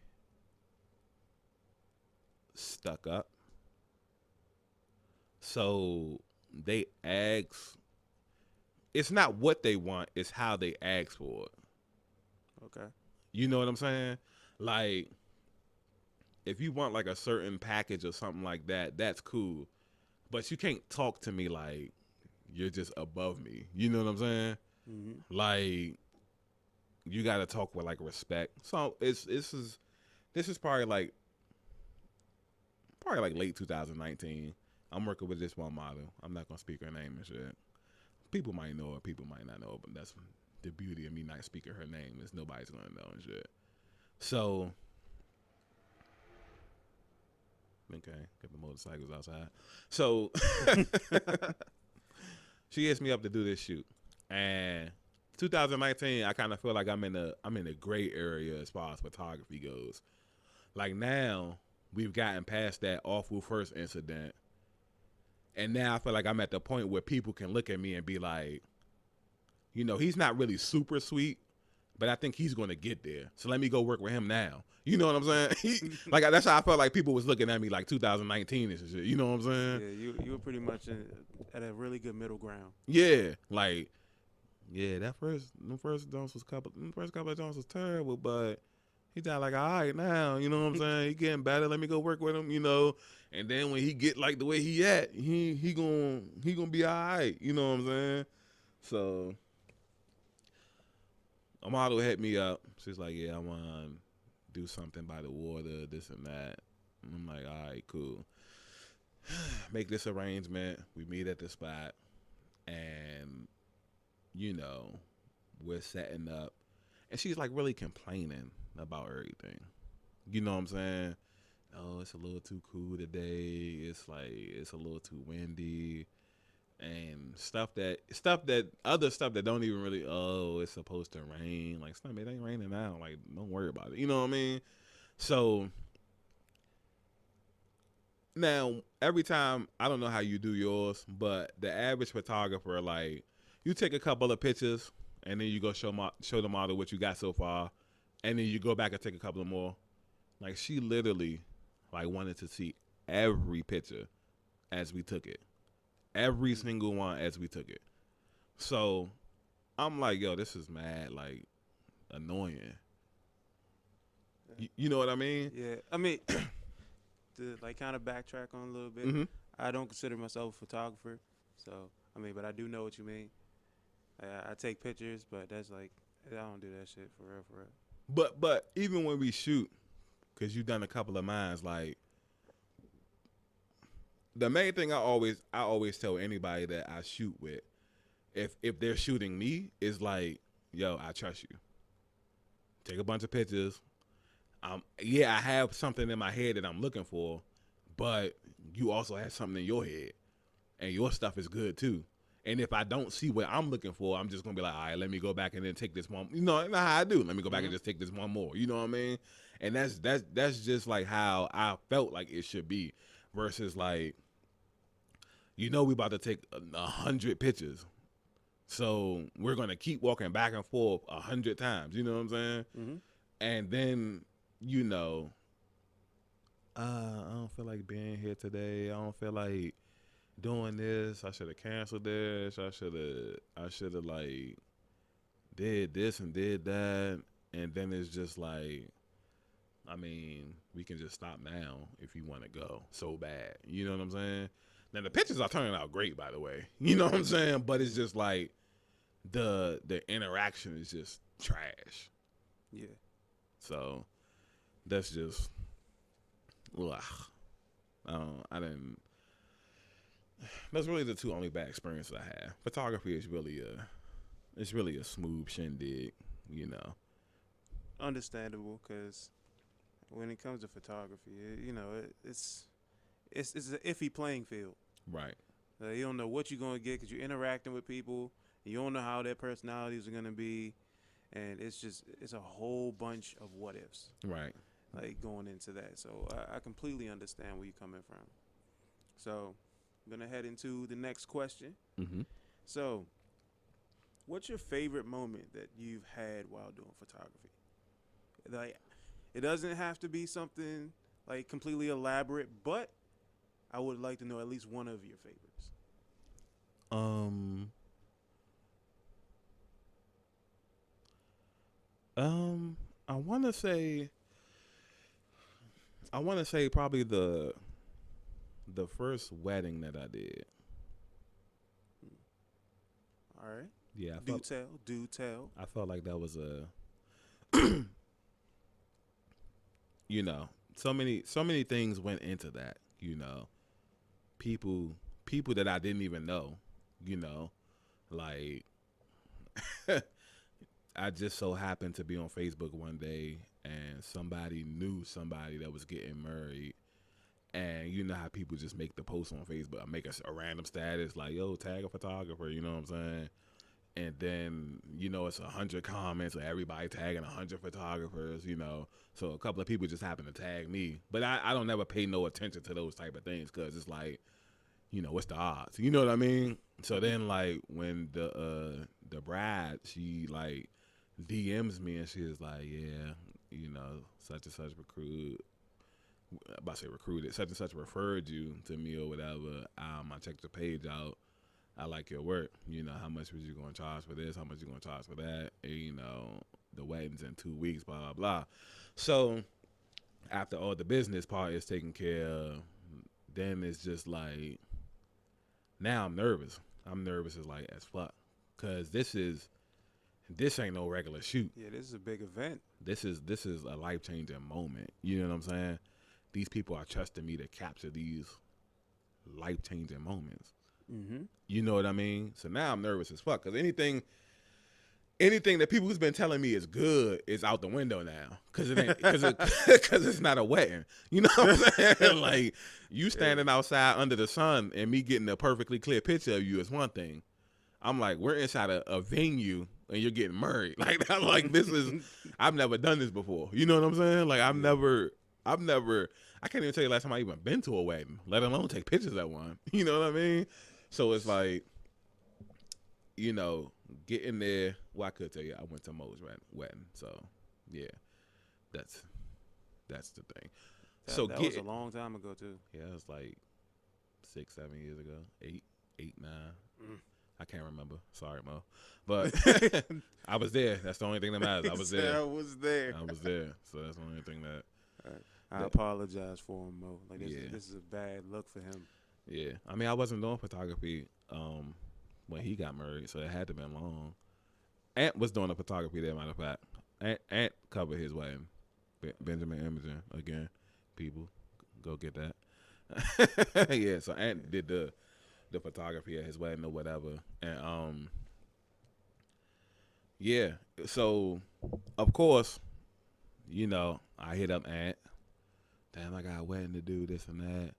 stuck up. So they ask, it's not what they want, it's how they ask for it. Okay. You know what I'm saying? Like, if you want like a certain package or something like that, that's cool. But you can't talk to me like you're just above me. You know what I'm saying? Mm-hmm. Like, you got to talk with like respect. So this is probably like late 2019. I'm working with this one model. I'm not gonna speak her name and shit. People might know her, people might not know her, but that's the beauty of me not speaking her name, is nobody's gonna know and shit. So, okay, get the motorcycles outside. So she asked me up to do this shoot, and 2019, I kind of feel like I'm in a gray area as far as photography goes. Like, now we've gotten past that awful first incident, and now I feel like I'm at the point where people can look at me and be like, you know, he's not really super sweet, but I think he's going to get there. So let me go work with him now. You know what I'm saying? Like, that's how I felt like people was looking at me like 2019 and shit. You know what I'm saying? Yeah, you were pretty much at a really good middle ground. Yeah, like, yeah, the first couple of Jones was terrible, but he died like, all right now, you know what I'm saying? He getting better. Let me go work with him, you know. And then when he get like the way he at, he gonna be all right, you know what I'm saying? So a model hit me up. She's like, yeah, I want to do something by the water, this and that. And I'm like, all right, cool. Make this arrangement. We meet at the spot, and you know, we're setting up, and she's like really complaining about everything. You know what I'm saying? Oh, it's a little too cool today. It's like, it's a little too windy, and other stuff that don't even really, oh, it's supposed to rain. Like, stuff, it ain't raining now. Like, don't worry about it. You know what I mean? So now every time, I don't know how you do yours, but the average photographer, like, you take a couple of pictures and then you go show the model what you got so far, and then you go back and take a couple of more. Like, she literally like wanted to see every picture as we took it. Every single one as we took it. So I'm like, yo, this is mad, like, annoying. You know what I mean? Yeah. I mean, to like kind of backtrack on a little bit, mm-hmm. I don't consider myself a photographer. So, I mean, but I do know what you mean. I take pictures, but that's like, I don't do that shit for real. But even when we shoot, because you've done a couple of mines, like, the main thing I always tell anybody that I shoot with, if they're shooting me, is like, yo, I trust you. Take a bunch of pictures. Yeah, I have something in my head that I'm looking for, but you also have something in your head, and your stuff is good too. And if I don't see what I'm looking for, I'm just gonna be like, all right, let me go back and then take this one. You know, that's how I do. Let me go back and just take this one more. You know what I mean? And that's just like how I felt like it should be, versus like, we about to take 100 pictures, so we're gonna keep walking back and forth 100 times. You know what I'm saying? Mm-hmm. And then I don't feel like being here today. I don't feel like doing this. I should have canceled this. I should have like did this and did that. And then it's just like, I mean, we can just stop now if you want to go so bad. You know what I'm saying? Now the pictures are turning out great, by the way. You know what I'm saying? But it's just like the interaction is just trash. Yeah. So that's just, ugh. I didn't. That's really the two only bad experiences I had. Photography is really a smooth shindig, you know. Understandable, because when it comes to photography, it's an iffy playing field. Right. You don't know what you're going to get because you're interacting with people. You don't know how their personalities are going to be, and it's a whole bunch of what ifs. Right. Like going into that. So I completely understand where you're coming from. So I'm going to head into the next question. Mm-hmm. So what's your favorite moment that you've had while doing photography? Like, it doesn't have to be something like completely elaborate, but I would like to know at least one of your favorites. I want to say probably the first wedding that I did. All right. Yeah. Do tell. I felt like that was a, so many things went into that, people that I didn't even know, like, I just so happened to be on Facebook one day and somebody knew somebody that was getting married. And you know how people just make the post on Facebook. I make a random status like, yo, tag a photographer, you know what I'm saying? And then, it's 100 comments of everybody tagging 100 photographers, So a couple of people just happen to tag me. But I don't never pay no attention to those type of things because it's like, what's the odds? You know what I mean? So then, like, when the bride, she, like, DMs me and she was like, yeah, such and such recruited, such and such referred you to me or whatever. I checked your page out. I like your work. How much was you going to charge for this? How much you going to charge for that? And, the wedding's in 2 weeks, blah, blah, blah. So after all the business part is taken care of, then it's just like, now I'm nervous. I'm nervous as fuck. Because this ain't no regular shoot. Yeah, this is a big event. This is a life-changing moment. You know what I'm saying? These people are trusting me to capture these life-changing moments. Mm-hmm. You know what I mean? So now I'm nervous as fuck because anything that people who's been telling me is good is out the window now because it's not a wedding. You know what I'm saying? Like, you standing outside under the sun and me getting a perfectly clear picture of you is one thing. I'm like, we're inside a venue and you're getting married. Like this is, I've never done this before. You know what I'm saying? Like, I've never, I can't even tell you last time I even been to a wedding, let alone take pictures at one. You know what I mean? So it's like, getting there. Well, I could tell you I went to Mo's wedding. So, yeah, that's the thing. That was a long time ago, too. Yeah, it was like 6, 7 years ago. 8, 9. I can't remember. Sorry, Mo. But I was there. That's the only thing that matters. I was there. I was there. So that's the only thing that. I apologize for him, Mo. Like, this is a bad look for him. Yeah. I mean, I wasn't doing photography when he got married, so it had to have been long. Ant was doing the photography there, matter of fact. Ant covered his wedding. Benjamin Imogen, again. People, go get that. Yeah, so Ant did the photography at his wedding or whatever. And yeah, so of course, I hit up Ant. Damn, I got a wedding to do, this and that.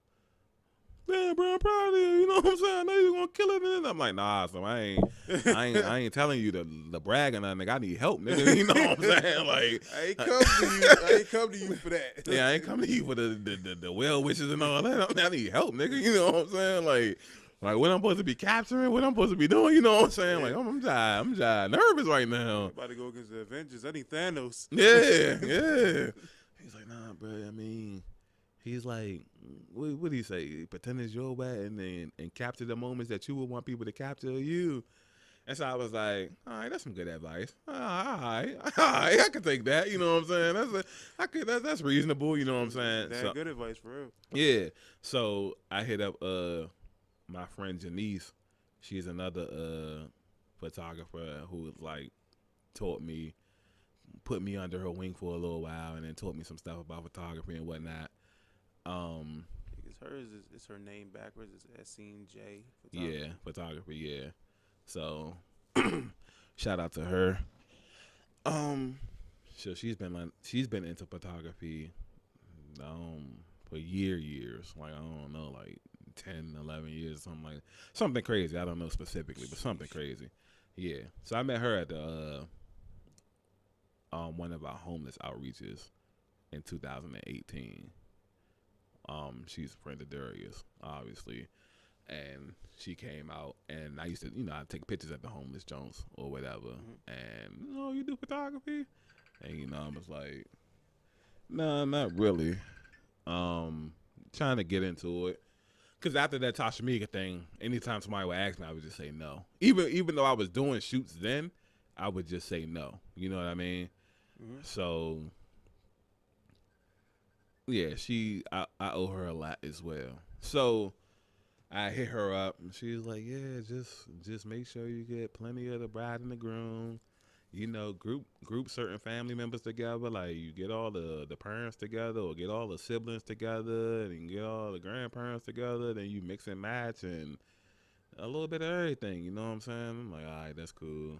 man, bro, I'm proud of you. You know what I'm saying? I know you're gonna kill it. And I'm like, nah, so I ain't telling you to brag or nothing. Nigga, I need help, nigga. You know what I'm saying? Like, I ain't come to you. I ain't come to you for that. yeah, I ain't coming to you for the well wishes and all that. I need help, nigga. You know what I'm saying? Like what I'm supposed to be capturing, what I'm supposed to be doing. You know what I'm saying? Yeah. Like I'm just nervous right now. I'm about to go against the Avengers. I need Thanos. Yeah, yeah. He's like, nah, bro. I mean, he's like, what did he say? Pretend it's your way and capture the moments that you would want people to capture you. And so I was like, all right, that's some good advice. All right, I can take that. You know what I'm saying? That's reasonable. You know what I'm saying? That good advice for real. Yeah. So I hit up my friend Janice. She's another photographer who like taught me, put me under her wing for a little while, and then taught me some stuff about photography and whatnot. Because hers is her name backwards. It's SCJ. Yeah, photography. Yeah. So shout out to her. So she's been into photography for years. Like I don't know, like 10, 11 years, something crazy. I don't know specifically, but something crazy. Yeah. So I met her at the one of our homeless outreaches in 2018. She's a friend of Darius, obviously. And she came out, and I used to, I'd take pictures at the homeless Jones or whatever. Mm-hmm. And, you do photography? And, I was like, nah, not really. Trying to get into it. Because after that Tasha Miga thing, anytime somebody would ask me, I would just say no. Even though I was doing shoots then, I would just say no. You know what I mean? Mm-hmm. So, yeah, I owe her a lot as well. So I hit her up, and she was like, "Yeah, just make sure you get plenty of the bride and the groom. Group certain family members together. Like you get all the parents together, or get all the siblings together, and you get all the grandparents together. Then you mix and match, and a little bit of everything. You know what I'm saying?" I'm like, "All right, that's cool."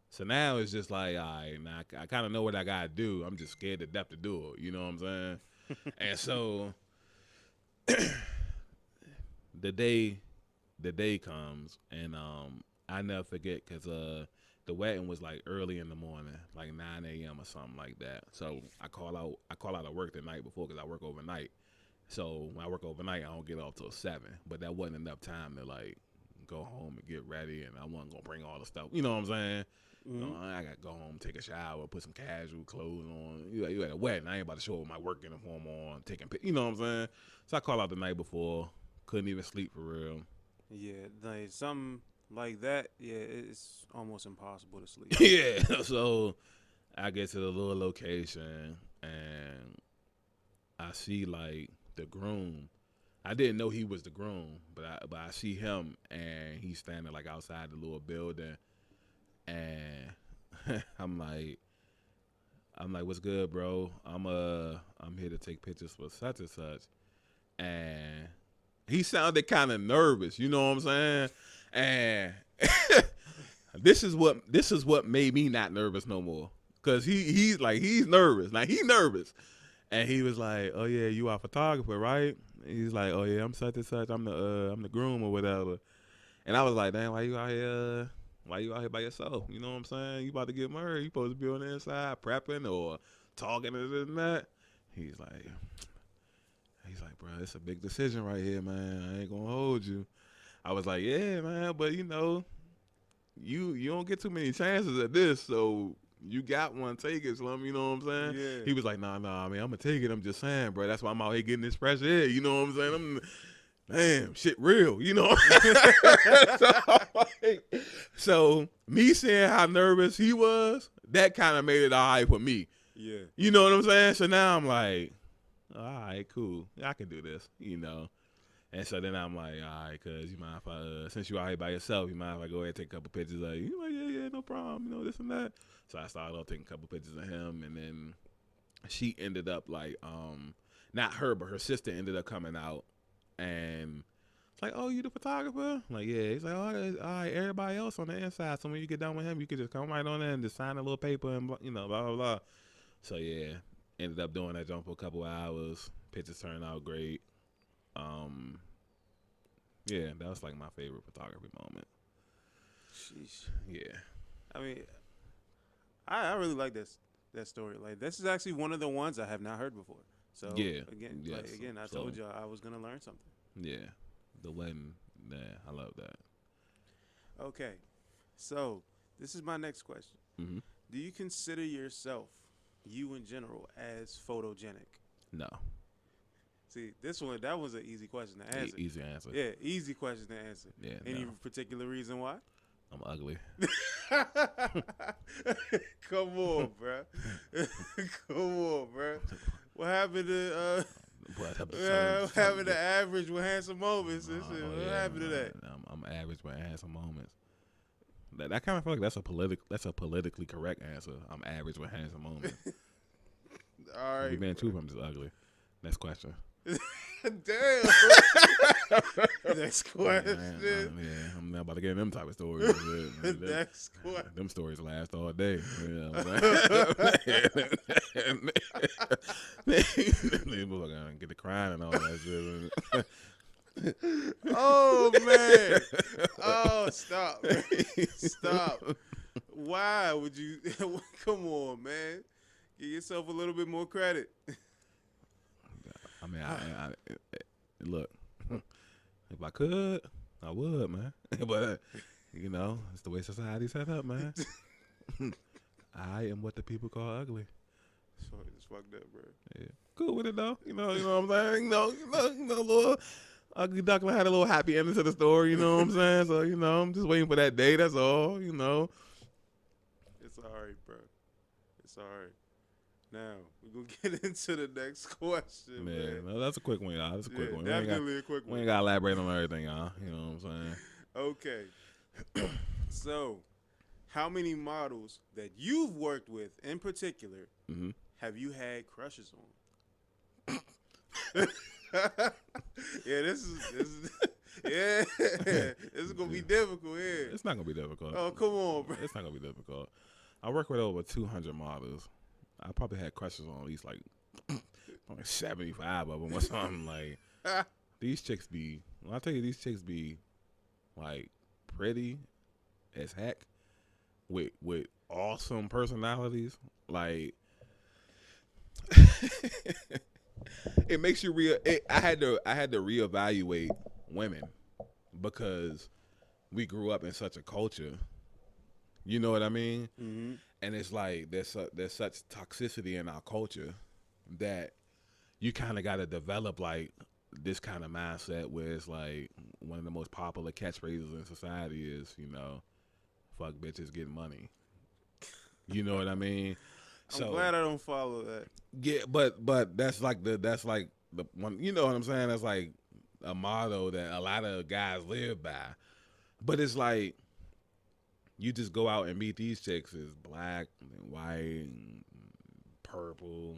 So now it's just like, all right, now I kind of know what I gotta do. I'm just scared to death to do it. You know what I'm saying? And so the day comes, and I never forget because the wedding was like early in the morning, like 9 a.m. or something like that. So I call out of work the night before because I work overnight. So when I work overnight, I don't get off till 7. But that wasn't enough time to like go home and get ready, and I wasn't gonna bring all the stuff. You know what I'm saying? Mm-hmm. I got to go home, take a shower, put some casual clothes on. You at a wedding. I ain't about to show up with my work uniform on, taking pictures. You know what I'm saying? So I call out the night before. Couldn't even sleep for real. Yeah, like something like that. Yeah, it's almost impossible to sleep. Yeah. So I get to the little location, and I see like the groom. I didn't know he was the groom, but I see him, and he's standing like outside the little building. And I'm like, what's good, bro? I'm here to take pictures for such and such. And he sounded kind of nervous, you know what I'm saying? And this is what made me not nervous no more. Cause he's nervous. Like he's nervous. And he was like, "Oh yeah, you are a photographer, right?" And he's like, "Oh yeah, I'm such and such. I'm the groom or whatever." And I was like, "Damn, why you out here? Why you out here by yourself? You know what I'm saying? You about to get married. You supposed to be on the inside prepping or talking and this and that." He's like, "Bro, it's a big decision right here, man. I ain't gonna hold you." I was like, "Yeah, man, but you don't get too many chances at this, so you got one, take it, Slum." You know what I'm saying? Yeah. He was like, nah, I mean, I'm gonna take it. I'm just saying, bro. That's why I'm out here getting this fresh air. You know what I'm saying? Damn, shit real, you know? So me seeing how nervous he was, that kind of made it all right for me. Yeah. You know what I'm saying? So now I'm like, all right, cool. I can do this, And so then I'm like, all right, cuz you mind if I, since you out here by yourself, you mind if I go ahead and take a couple pictures of you? He's like, yeah, no problem, this and that. So I started off taking a couple pictures of him, and then she ended up like, not her, but her sister ended up coming out. And it's like, "Oh, you the photographer?" I'm like, yeah. He's like, "All right, everybody else on the inside. So when you get done with him, you can just come right on there and just sign a little paper and blah, blah, blah." So yeah, ended up doing that jump for a couple of hours. Pictures turned out great. Yeah, that was like my favorite photography moment. Sheesh. Yeah. I mean, I really like that story. Like, this is actually one of the ones I have not heard before. So Yeah. again, Yes. I So, told y'all I was gonna learn something. yeah. The wedding. Yeah, I love that. Okay, so this is my next question. Mm-hmm. Do you consider yourself, you in general, as photogenic? No. See, that was an easy question to answer. Easy answer. Yeah, easy question to answer. Yeah. Any No. particular reason why? I'm ugly. Come on, bro. Come on, bro. What happened to What what happened to average with handsome moments? What happened to that? I'm average but handsome moments. That kind of feel like that's a politically correct answer. I'm average with handsome moments. All right. If being true, I'm just ugly. Next question. Damn. Next question. Yeah, I'm not about to get in them type of stories. Next question. Them stories last all day. You know what I'm saying? Get the crying and all that shit. Oh man! Oh, stop! Man. Stop! Why would you? Come on, man! Give yourself a little bit more credit. I mean, I look. If I could, I would, man. But you know, it's the way society's set up, man. I am what the people call ugly. So it's fucked up, bro. Yeah, cool with it though. You know what I'm saying. Little ugly duckling had a little happy ending to the story. You know what I'm saying. So I'm just waiting for that day. That's all. It's all right, bro. It's all right. Now we're gonna get into the next question, man. No, that's a quick one, y'all. That's a quick one. Definitely a quick one. We ain't gotta elaborate on everything, y'all. You know what I'm saying? Okay. So, how many models that you've worked with in particular have you had crushes on? Yeah, this is yeah, this is gonna be difficult. Yeah, it's not gonna be difficult. Oh, come on, bro. It's not gonna be difficult. I work with over 200 models. I probably had crushes on at least like 75 of them or something. Like these chicks be. When I tell you, these chicks be like pretty as heck with awesome personalities. Like it makes you I had to reevaluate women because we grew up in such a culture. You know what I mean? Mm-hmm. And it's like there's such toxicity in our culture that you kind of got to develop like this kind of mindset where it's like one of the most popular catchphrases in society is, fuck bitches, get money. You know what I mean? I'm glad I don't follow that. Yeah, but that's like the one. You know what I'm saying? That's like a motto that a lot of guys live by. But it's like you just go out and meet these chicks as black and white and purple.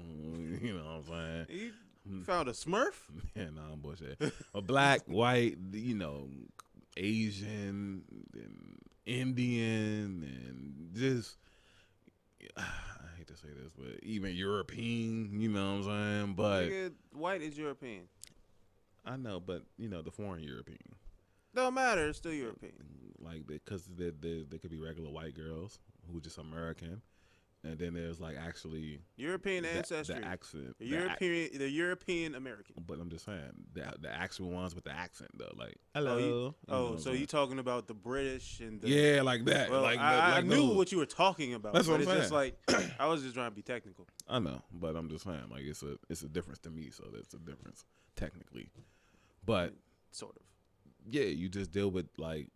You know what I'm saying? You found a Smurf? Yeah, no, I'm bullshit. A black, white, Asian, and Indian, and just I hate to say this, but even European. You know what I'm saying? But white is European. I know, but the foreign European. Don't matter. It's still European. Like, because there could be regular white girls who are just American, and then there's like actually European ancestry. The accent. The European American. But I'm just saying the actual ones with the accent though, like hello. So you talking about the British and the like that. Well, like I knew what you were talking about. That's what I'm saying. Just like I was just trying to be technical. I know, but I'm just saying like it's a difference to me. So there's a difference technically, but sort of. Yeah, you just deal with like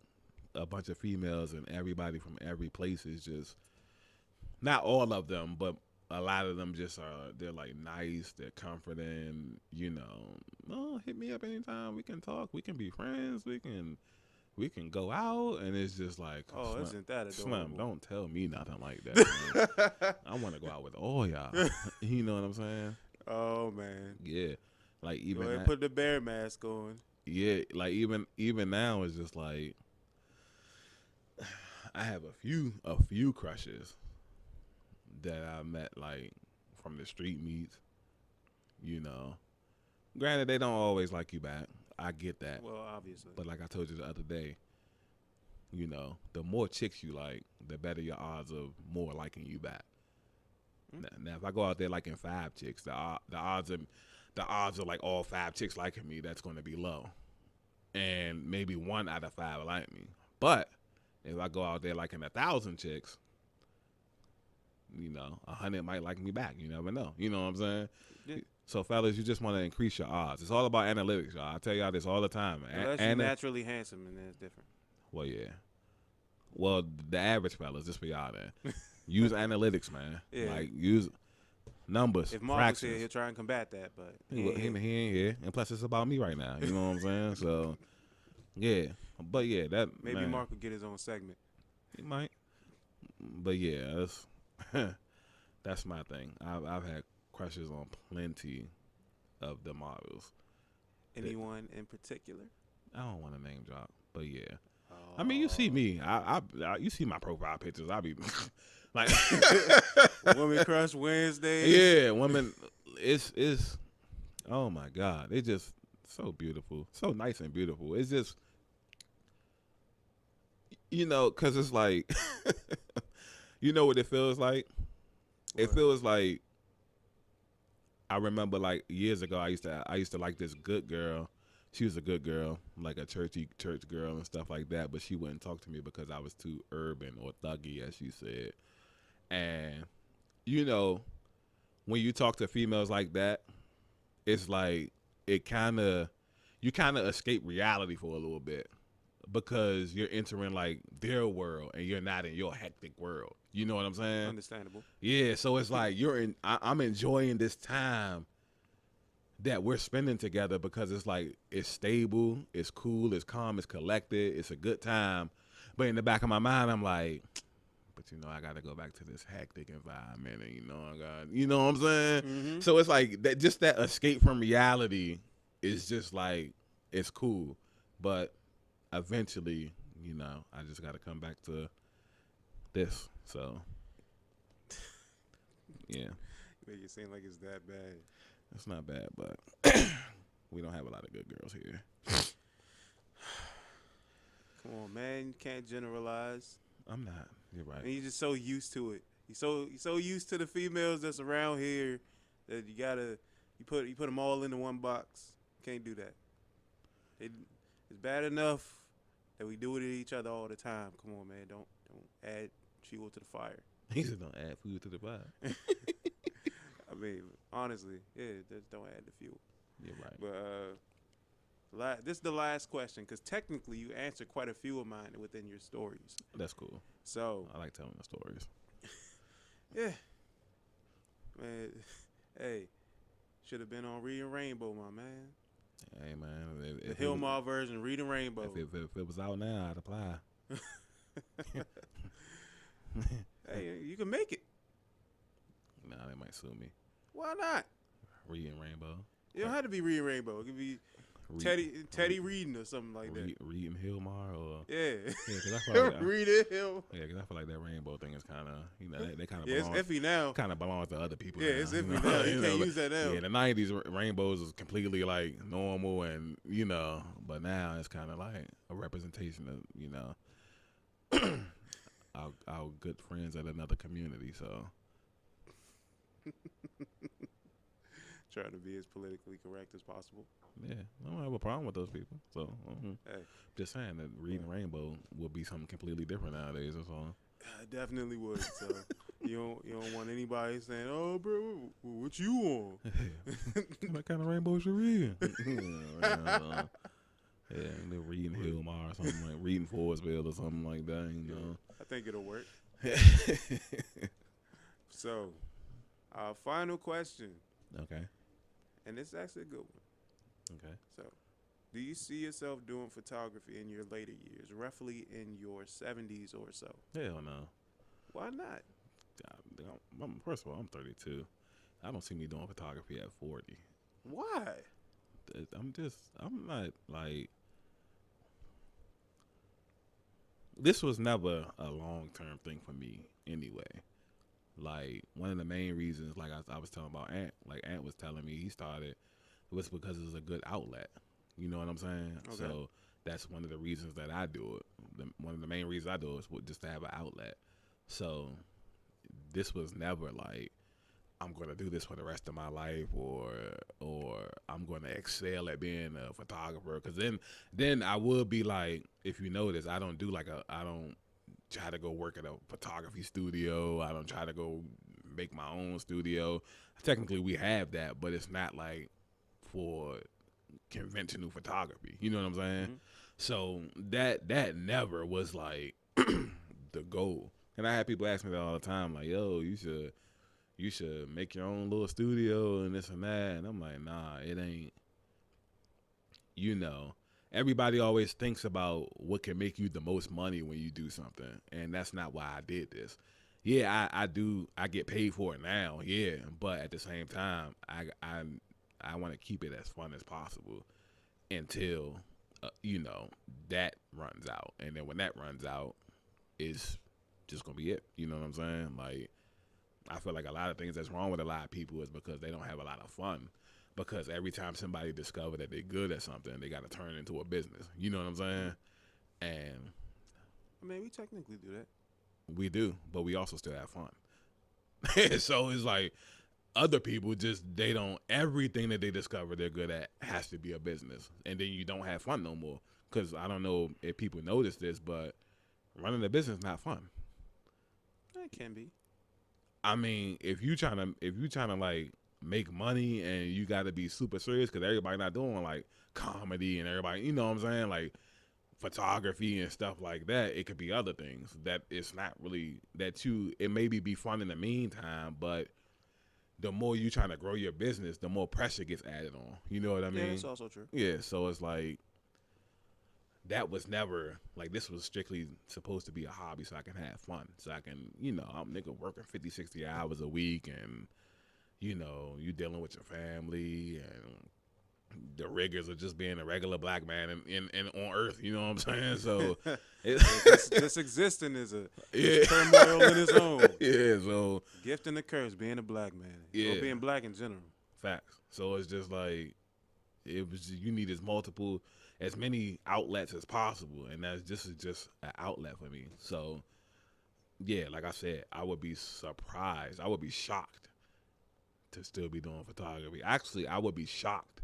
a bunch of females and everybody from every place is just not all of them, but a lot of them just they're like nice, they're comforting, oh, hit me up anytime, we can talk, we can be friends, we can go out, and it's just like, oh, isn't that adorable? Slim, don't tell me nothing like that. I want to go out with all y'all. You know what I'm saying? Oh man. Yeah. Like even go ahead and put the bear mask on. Yeah, like even now it's just like I have a few crushes that I met like from the street meets. Granted they don't always like you back. I get that. Well, obviously. But like I told you the other day, you know, the more chicks you like, the better your odds of more liking you back. Now, if I go out there liking 5 chicks, the odds of like all 5 chicks liking me, that's going to be low, and maybe 1 out of 5 will like me. But if I go out there liking 1,000 chicks, you know, 100 might like me back. You never know. You know what I'm saying? Yeah. So, fellas, you just want to increase your odds. It's all about analytics, y'all. I tell y'all this all the time. Unless you're naturally handsome, and then it's different. Well, yeah. Well, the average fellas, just for y'all then. Use analytics, man. Yeah. Like, use numbers, If Mark was here, he'll try and combat that, but he ain't here. And plus, it's about me right now. You know what I'm saying? So, yeah. But, yeah, that maybe man, Mark would get his own segment. he might. But, yeah, that's my thing. I've had crushes on plenty of the models. Anyone in particular? I don't want to name drop, but, yeah. I mean, you see me. I you see my profile pictures. I be like, Woman Crush Wednesday. yeah, women. It's oh my God, they just so beautiful, so nice and beautiful. It's just, you know, because it's like, you know what it feels like. It feels like, I remember like years ago, I used to like this good girl. She was a good girl, like a church girl and stuff like that, but she wouldn't talk to me because I was too urban or thuggy, as she said. And, you know, when you talk to females like that, it's like you kind of escape reality for a little bit because you're entering like their world and you're not in your hectic world. You know what I'm saying? Understandable. Yeah, so it's like I'm enjoying this time that we're spending together because it's like it's stable, it's cool, it's calm, it's collected, it's a good time. But in the back of my mind, I'm like, but you know, I got to go back to this hectic environment, and you know what I'm saying? Mm-hmm. So it's like that, just that escape from reality is just like it's cool, but eventually, you know, I just got to come back to this. So yeah, Make it seem like it's that bad. it's not bad, but we don't have a lot of good girls here. Come on, man. You can't generalize. I'm not. You're right. And you're just so used to it. You're so used to the females that's around here that you put them all into one box. Can't do that. It's bad enough that we do it to each other all the time. Come on, man. Don't add fuel to the fire. He said don't add food to the fire. I mean, honestly, yeah, just don't add the fuel. You're right. But this is the last question because technically you answered quite a few of mine within your stories. That's cool. So I like telling the stories. yeah, man. Hey, should have been on Reading Rainbow, my man. Hey man, The Hillmar version, Reading Rainbow. If it was out now, I'd apply. Hey, you can make it. Nah, they might sue me. Why not? Reading Rainbow. You don't have to be Reading Rainbow. It could be Teddy reading or something like that. Reading Hillmar or Yeah. because I feel like Reading Hill. I feel like that rainbow thing is kind of they kind of Yeah, it's iffy now. kind of belongs to other people. Yeah, now, it's iffy now. You can't use that now. Yeah, the '90s rainbows was completely like normal, and but now it's kind of like a representation of our good friends at another community. So Trying to be as politically correct as possible. yeah, I don't have a problem with those people. So Hey. just saying that reading rainbow will be something completely different nowadays. That's all. I definitely would. So you don't want anybody saying, "Oh, bro, what you on?" What kind of rainbows you reading? Yeah, they're reading Hillmar or something like reading Forestville or something like that. I think it'll work. So, our final question, Okay. and it's actually a good one. Okay. So, do you see yourself doing photography in your later years, roughly in your 70s or so? Hell no. Like, Why not? First of all, I'm 32. I don't see me doing photography at 40. Why? I'm not like, this was never a long-term thing for me anyway. Like, one of the main reasons, like I was telling about Ant, like Ant was telling me he started, it was because it was a good outlet. You know what I'm saying? Okay. So that's one of the reasons that I do it. One of the main reasons I do it is just to have an outlet. So this was never like I'm going to do this for the rest of my life, or I'm going to excel at being a photographer. Because then I would be like, if you notice, I don't try to go work at a photography studio. I don't try to go make my own studio. Technically, we have that, but it's not like for conventional photography. You know what I'm saying? Mm-hmm. So that never was like the goal. And I have people ask me that all the time, like, "Yo, you should make your own little studio and this and that." And I'm like, nah, it ain't. You know, everybody always thinks about what can make you the most money when you do something, and that's not why I did this. Yeah, I do. I get paid for it now. Yeah, but at the same time, I want to keep it as fun as possible until that runs out, and then when that runs out, it's just gonna be it. You know what I'm saying? Like, I feel like a lot of things that's wrong with a lot of people is because they don't have a lot of fun. Because every time somebody discover that they're good at something, they got to turn it into a business. You know what I'm saying? And I mean, we technically do that. we do, but we also still have fun. So it's like other people they don't, everything that they discover they're good at has to be a business. And then you don't have fun no more. Because I don't know if people notice this, but running a business is not fun. It can be. I mean, if you trying to like make money and you got to be super serious, because everybody not doing like comedy and everybody, you know what I'm saying, like photography and stuff like that. It could be other things that it's not really it maybe be fun in the meantime, but the more you trying to grow your business, the more pressure gets added on. You know what I mean? Yeah, that's also true. Yeah, so it's like that was never like, this was strictly supposed to be a hobby so I can have fun. So I can, I'm nigga working 50, 60 hours a week, and you dealing with your family and the rigors of just being a regular black man in on earth, you know what I'm saying? So this existing is a turmoil in its own. Yeah, so gift and a curse being a black man. Yeah. Or being black in general. Facts. So it's just like you need as many outlets as possible, and this is just an outlet for me. So yeah, like I said, I would be surprised. I would be shocked to still be doing photography. Actually, I would be shocked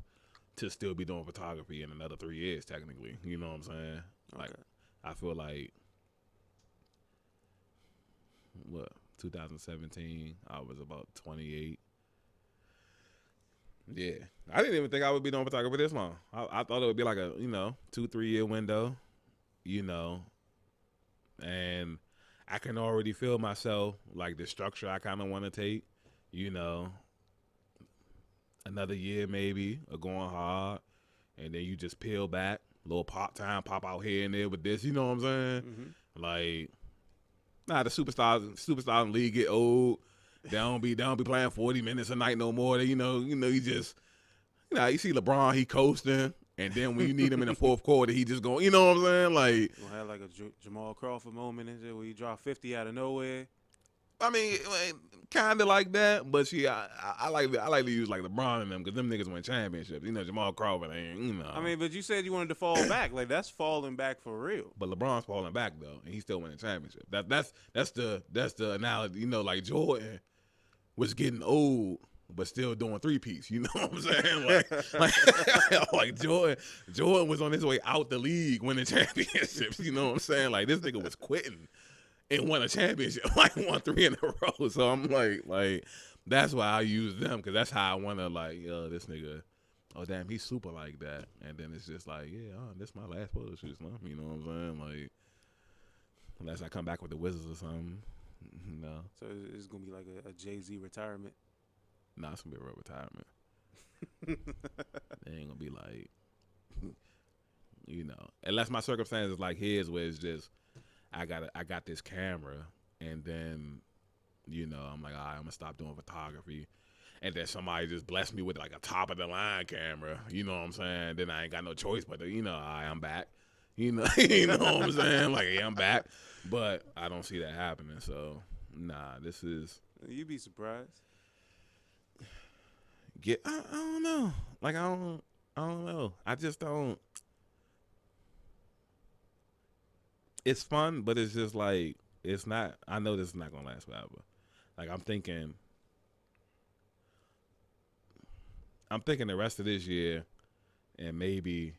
to still be doing photography in another 3 years, technically. You know what I'm saying? Like, Okay. I feel like, 2017, I was about 28. Yeah. I didn't even think I would be doing photography this long. I thought it would be like a, 2-3 year window, and I can already feel myself, like the structure I kind of want to take, another year maybe of going hard, and then you just peel back, little pop out here and there with this, you know what I'm saying? Mm-hmm. Like, the superstars in the league get old. They don't be playing 40 minutes a night no more. They, you just, you see LeBron, he coasting, and then when you need him in the fourth quarter, he just going, you know what I'm saying? Like, We'll have like a Jamal Crawford moment where you drop 50 out of nowhere. I mean, kind of like that, but I like to use like LeBron and them, because them niggas win championships. Jamal Crawford ain't, I mean, but you said you wanted to fall back. Like, that's falling back for real. But LeBron's falling back though, and he's still winning championships. That's the analogy. Like Jordan was getting old, but still doing three-peats. You know what I'm saying? Like Jordan was on his way out the league winning championships. You know what I'm saying? Like, this nigga was quitting and won a championship, like won 3 in a row. So I'm like that's why I use them, because that's how I want to, like, this nigga, oh damn, he's super like that. And then it's just like, yeah, this is my last photo shoot, you know what I'm saying? Like, unless I come back with the Wizards or something, no. So it's gonna be like a Jay-Z retirement. Nah, it's gonna be a real retirement. It ain't gonna be like, unless my circumstances like his, where it's just I got this camera, and then I'm like, all right, I'm gonna stop doing photography, and then somebody just blessed me with like a top of the line camera. You know what I'm saying? Then I ain't got no choice but to, all right, I'm back. You know what I'm saying? Like, yeah, I'm back, but I don't see that happening. So nah, this is. You'd be surprised. I don't know. Like, I don't. I don't know. I just don't. It's fun, but it's just like it's not. I know this is not gonna last forever. Like I'm thinking the rest of this year, and maybe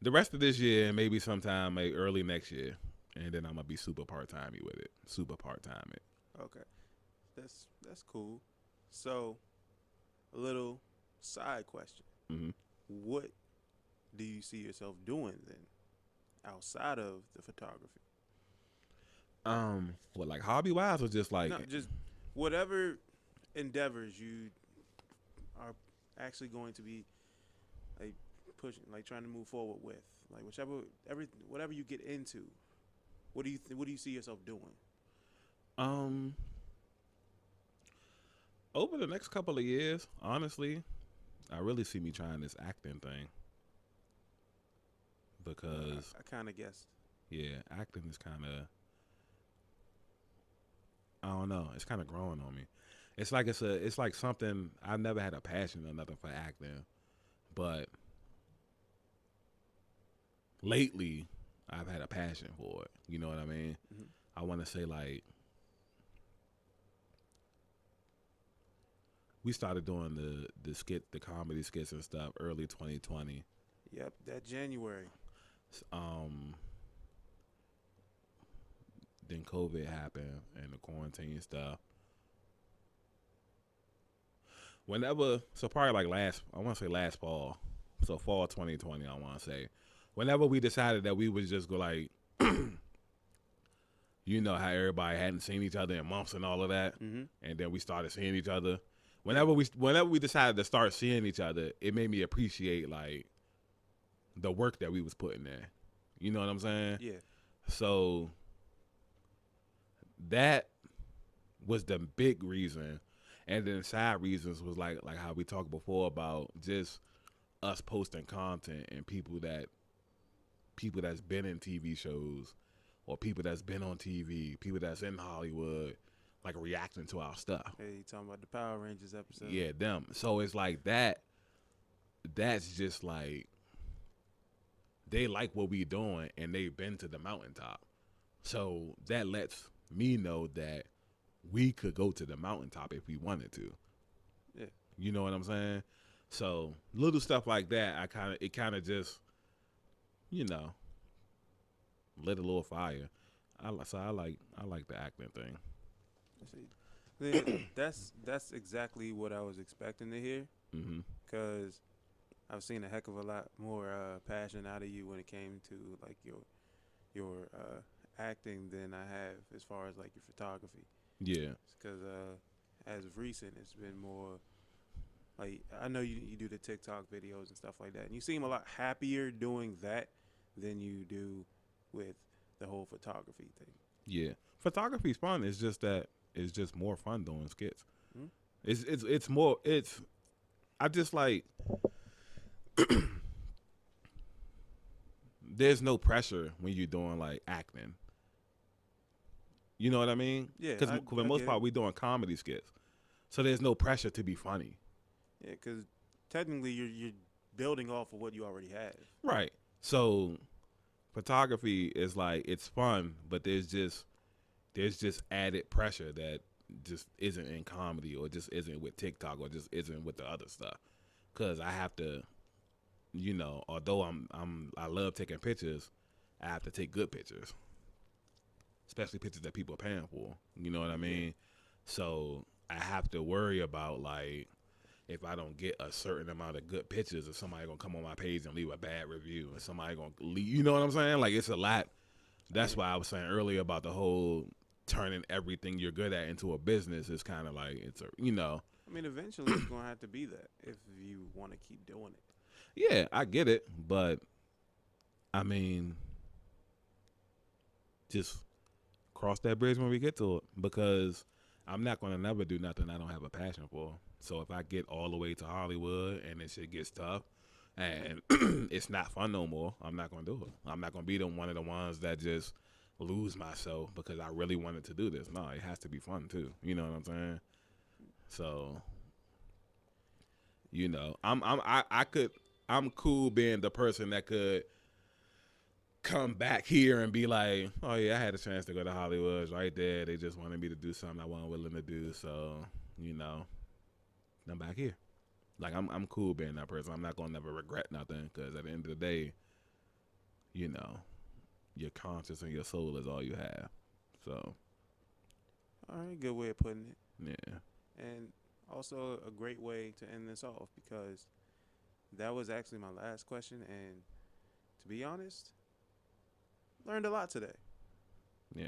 the rest of this year, and maybe sometime like early next year, and then I'm gonna be super part timey with it. Super part time it. Okay, that's cool. So, a little side question: Hmm. what do you see yourself doing then, outside of the photography? What like hobby wise or just like No, just whatever endeavors you are actually going to be like pushing, like trying to move forward with, like whatever you get into. What do you see yourself doing? um over the next couple of years, honestly, I really see me trying this acting thing because I kind of guessed. yeah, acting is kind of I don't know, it's kind of growing on me. It's like something I never had a passion or nothing for acting, but lately I've had a passion for it. You know what I mean? Hmm. I want to say like we started doing the comedy skits and stuff early 2020. Yep, that January. Um, then COVID happened and the quarantine stuff. So probably like I want to say last fall, so fall 2020. I want to say, whenever we decided that we would just go like, you know how everybody hadn't seen each other in months and all of that, Mm-hmm. and then we started seeing each other. Whenever we decided to start seeing each other, it made me appreciate like the work that we was putting there. You know what I'm saying? Yeah. So that was the big reason, and then side reasons was like how we talked before about just us posting content and people that's been in TV shows or people that's been on TV, people that's in Hollywood, like reacting to our stuff. Hey, you talking about the Power Rangers episode? Yeah, them. So it's like that. That's just like they like what we doing and they've been to the mountaintop. So that lets me know that we could go to the mountaintop if we wanted to. Yeah. You know what I'm saying? So little stuff like that, it kind of just, you know, lit a little fire. I like the acting thing. See, that's exactly what I was expecting to hear, Hmm. because I've seen a heck of a lot more passion out of you when it came to like your acting than I have as far as like your photography. Yeah. Because as of recent, it's been more like I know you do the TikTok videos and stuff like that, and you seem a lot happier doing that than you do with the whole photography thing. Yeah. Photography's fun. It's just more fun doing skits. Hmm? It's more I just like there's no pressure when you're doing like acting. You know what I mean? Yeah, Because for the I most get part, it. we doing comedy skits, so there's no pressure to be funny. Yeah, because technically you're building off of what you already have. Right. So photography is like it's fun, but there's just added pressure that just isn't in comedy or just isn't with TikTok or just isn't with the other stuff. Because I have to, you know, although I love taking pictures, I have to take good pictures, especially pictures that people are paying for. You know what I mean? So I have to worry about like if I don't get a certain amount of good pictures, if somebody gonna come on my page and leave a bad review, and somebody gonna leave, you know what I'm saying? Like it's a lot. That's why I was saying earlier about the whole turning everything you're good at into a business is kind of like it's a I mean, eventually it's gonna have to be that if you want to keep doing it. yeah, I get it, but I mean, just cross that bridge when we get to it because I'm not gonna never do nothing I don't have a passion for. So if I get all the way to Hollywood and this shit gets tough and it's not fun no more, I'm not gonna do it. I'm not gonna be one of the ones that just lose myself because I really wanted to do this. No, it has to be fun too. You know what I'm saying? So You know, I'm cool being the person that could come back here and be like, oh yeah, I had a chance to go to Hollywood. It's right there. They just wanted me to do something I wasn't willing to do. So, you know, I'm back here. Like I'm cool being that person. I'm not gonna never regret nothing because at the end of the day, you know, your conscience and your soul is all you have. So, All right, good way of putting it. yeah, And also a great way to end this off because that was actually my last question. And to be honest, learned a lot today. yeah,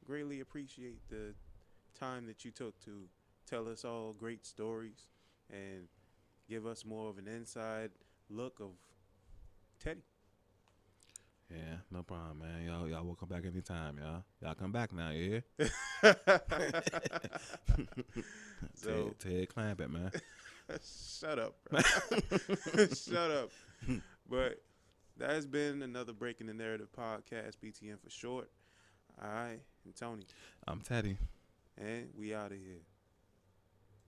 Greatly appreciate the time that you took to tell us all great stories and give us more of an inside look of Teddy. yeah. No problem, man. Y'all will come back anytime, y'all come back now, yeah. So Ted Clampett, man. shut up, bro. Shut up. But that has been another Breaking the Narrative podcast, BTN for short. I am Tony, I'm Teddy. and we out of here.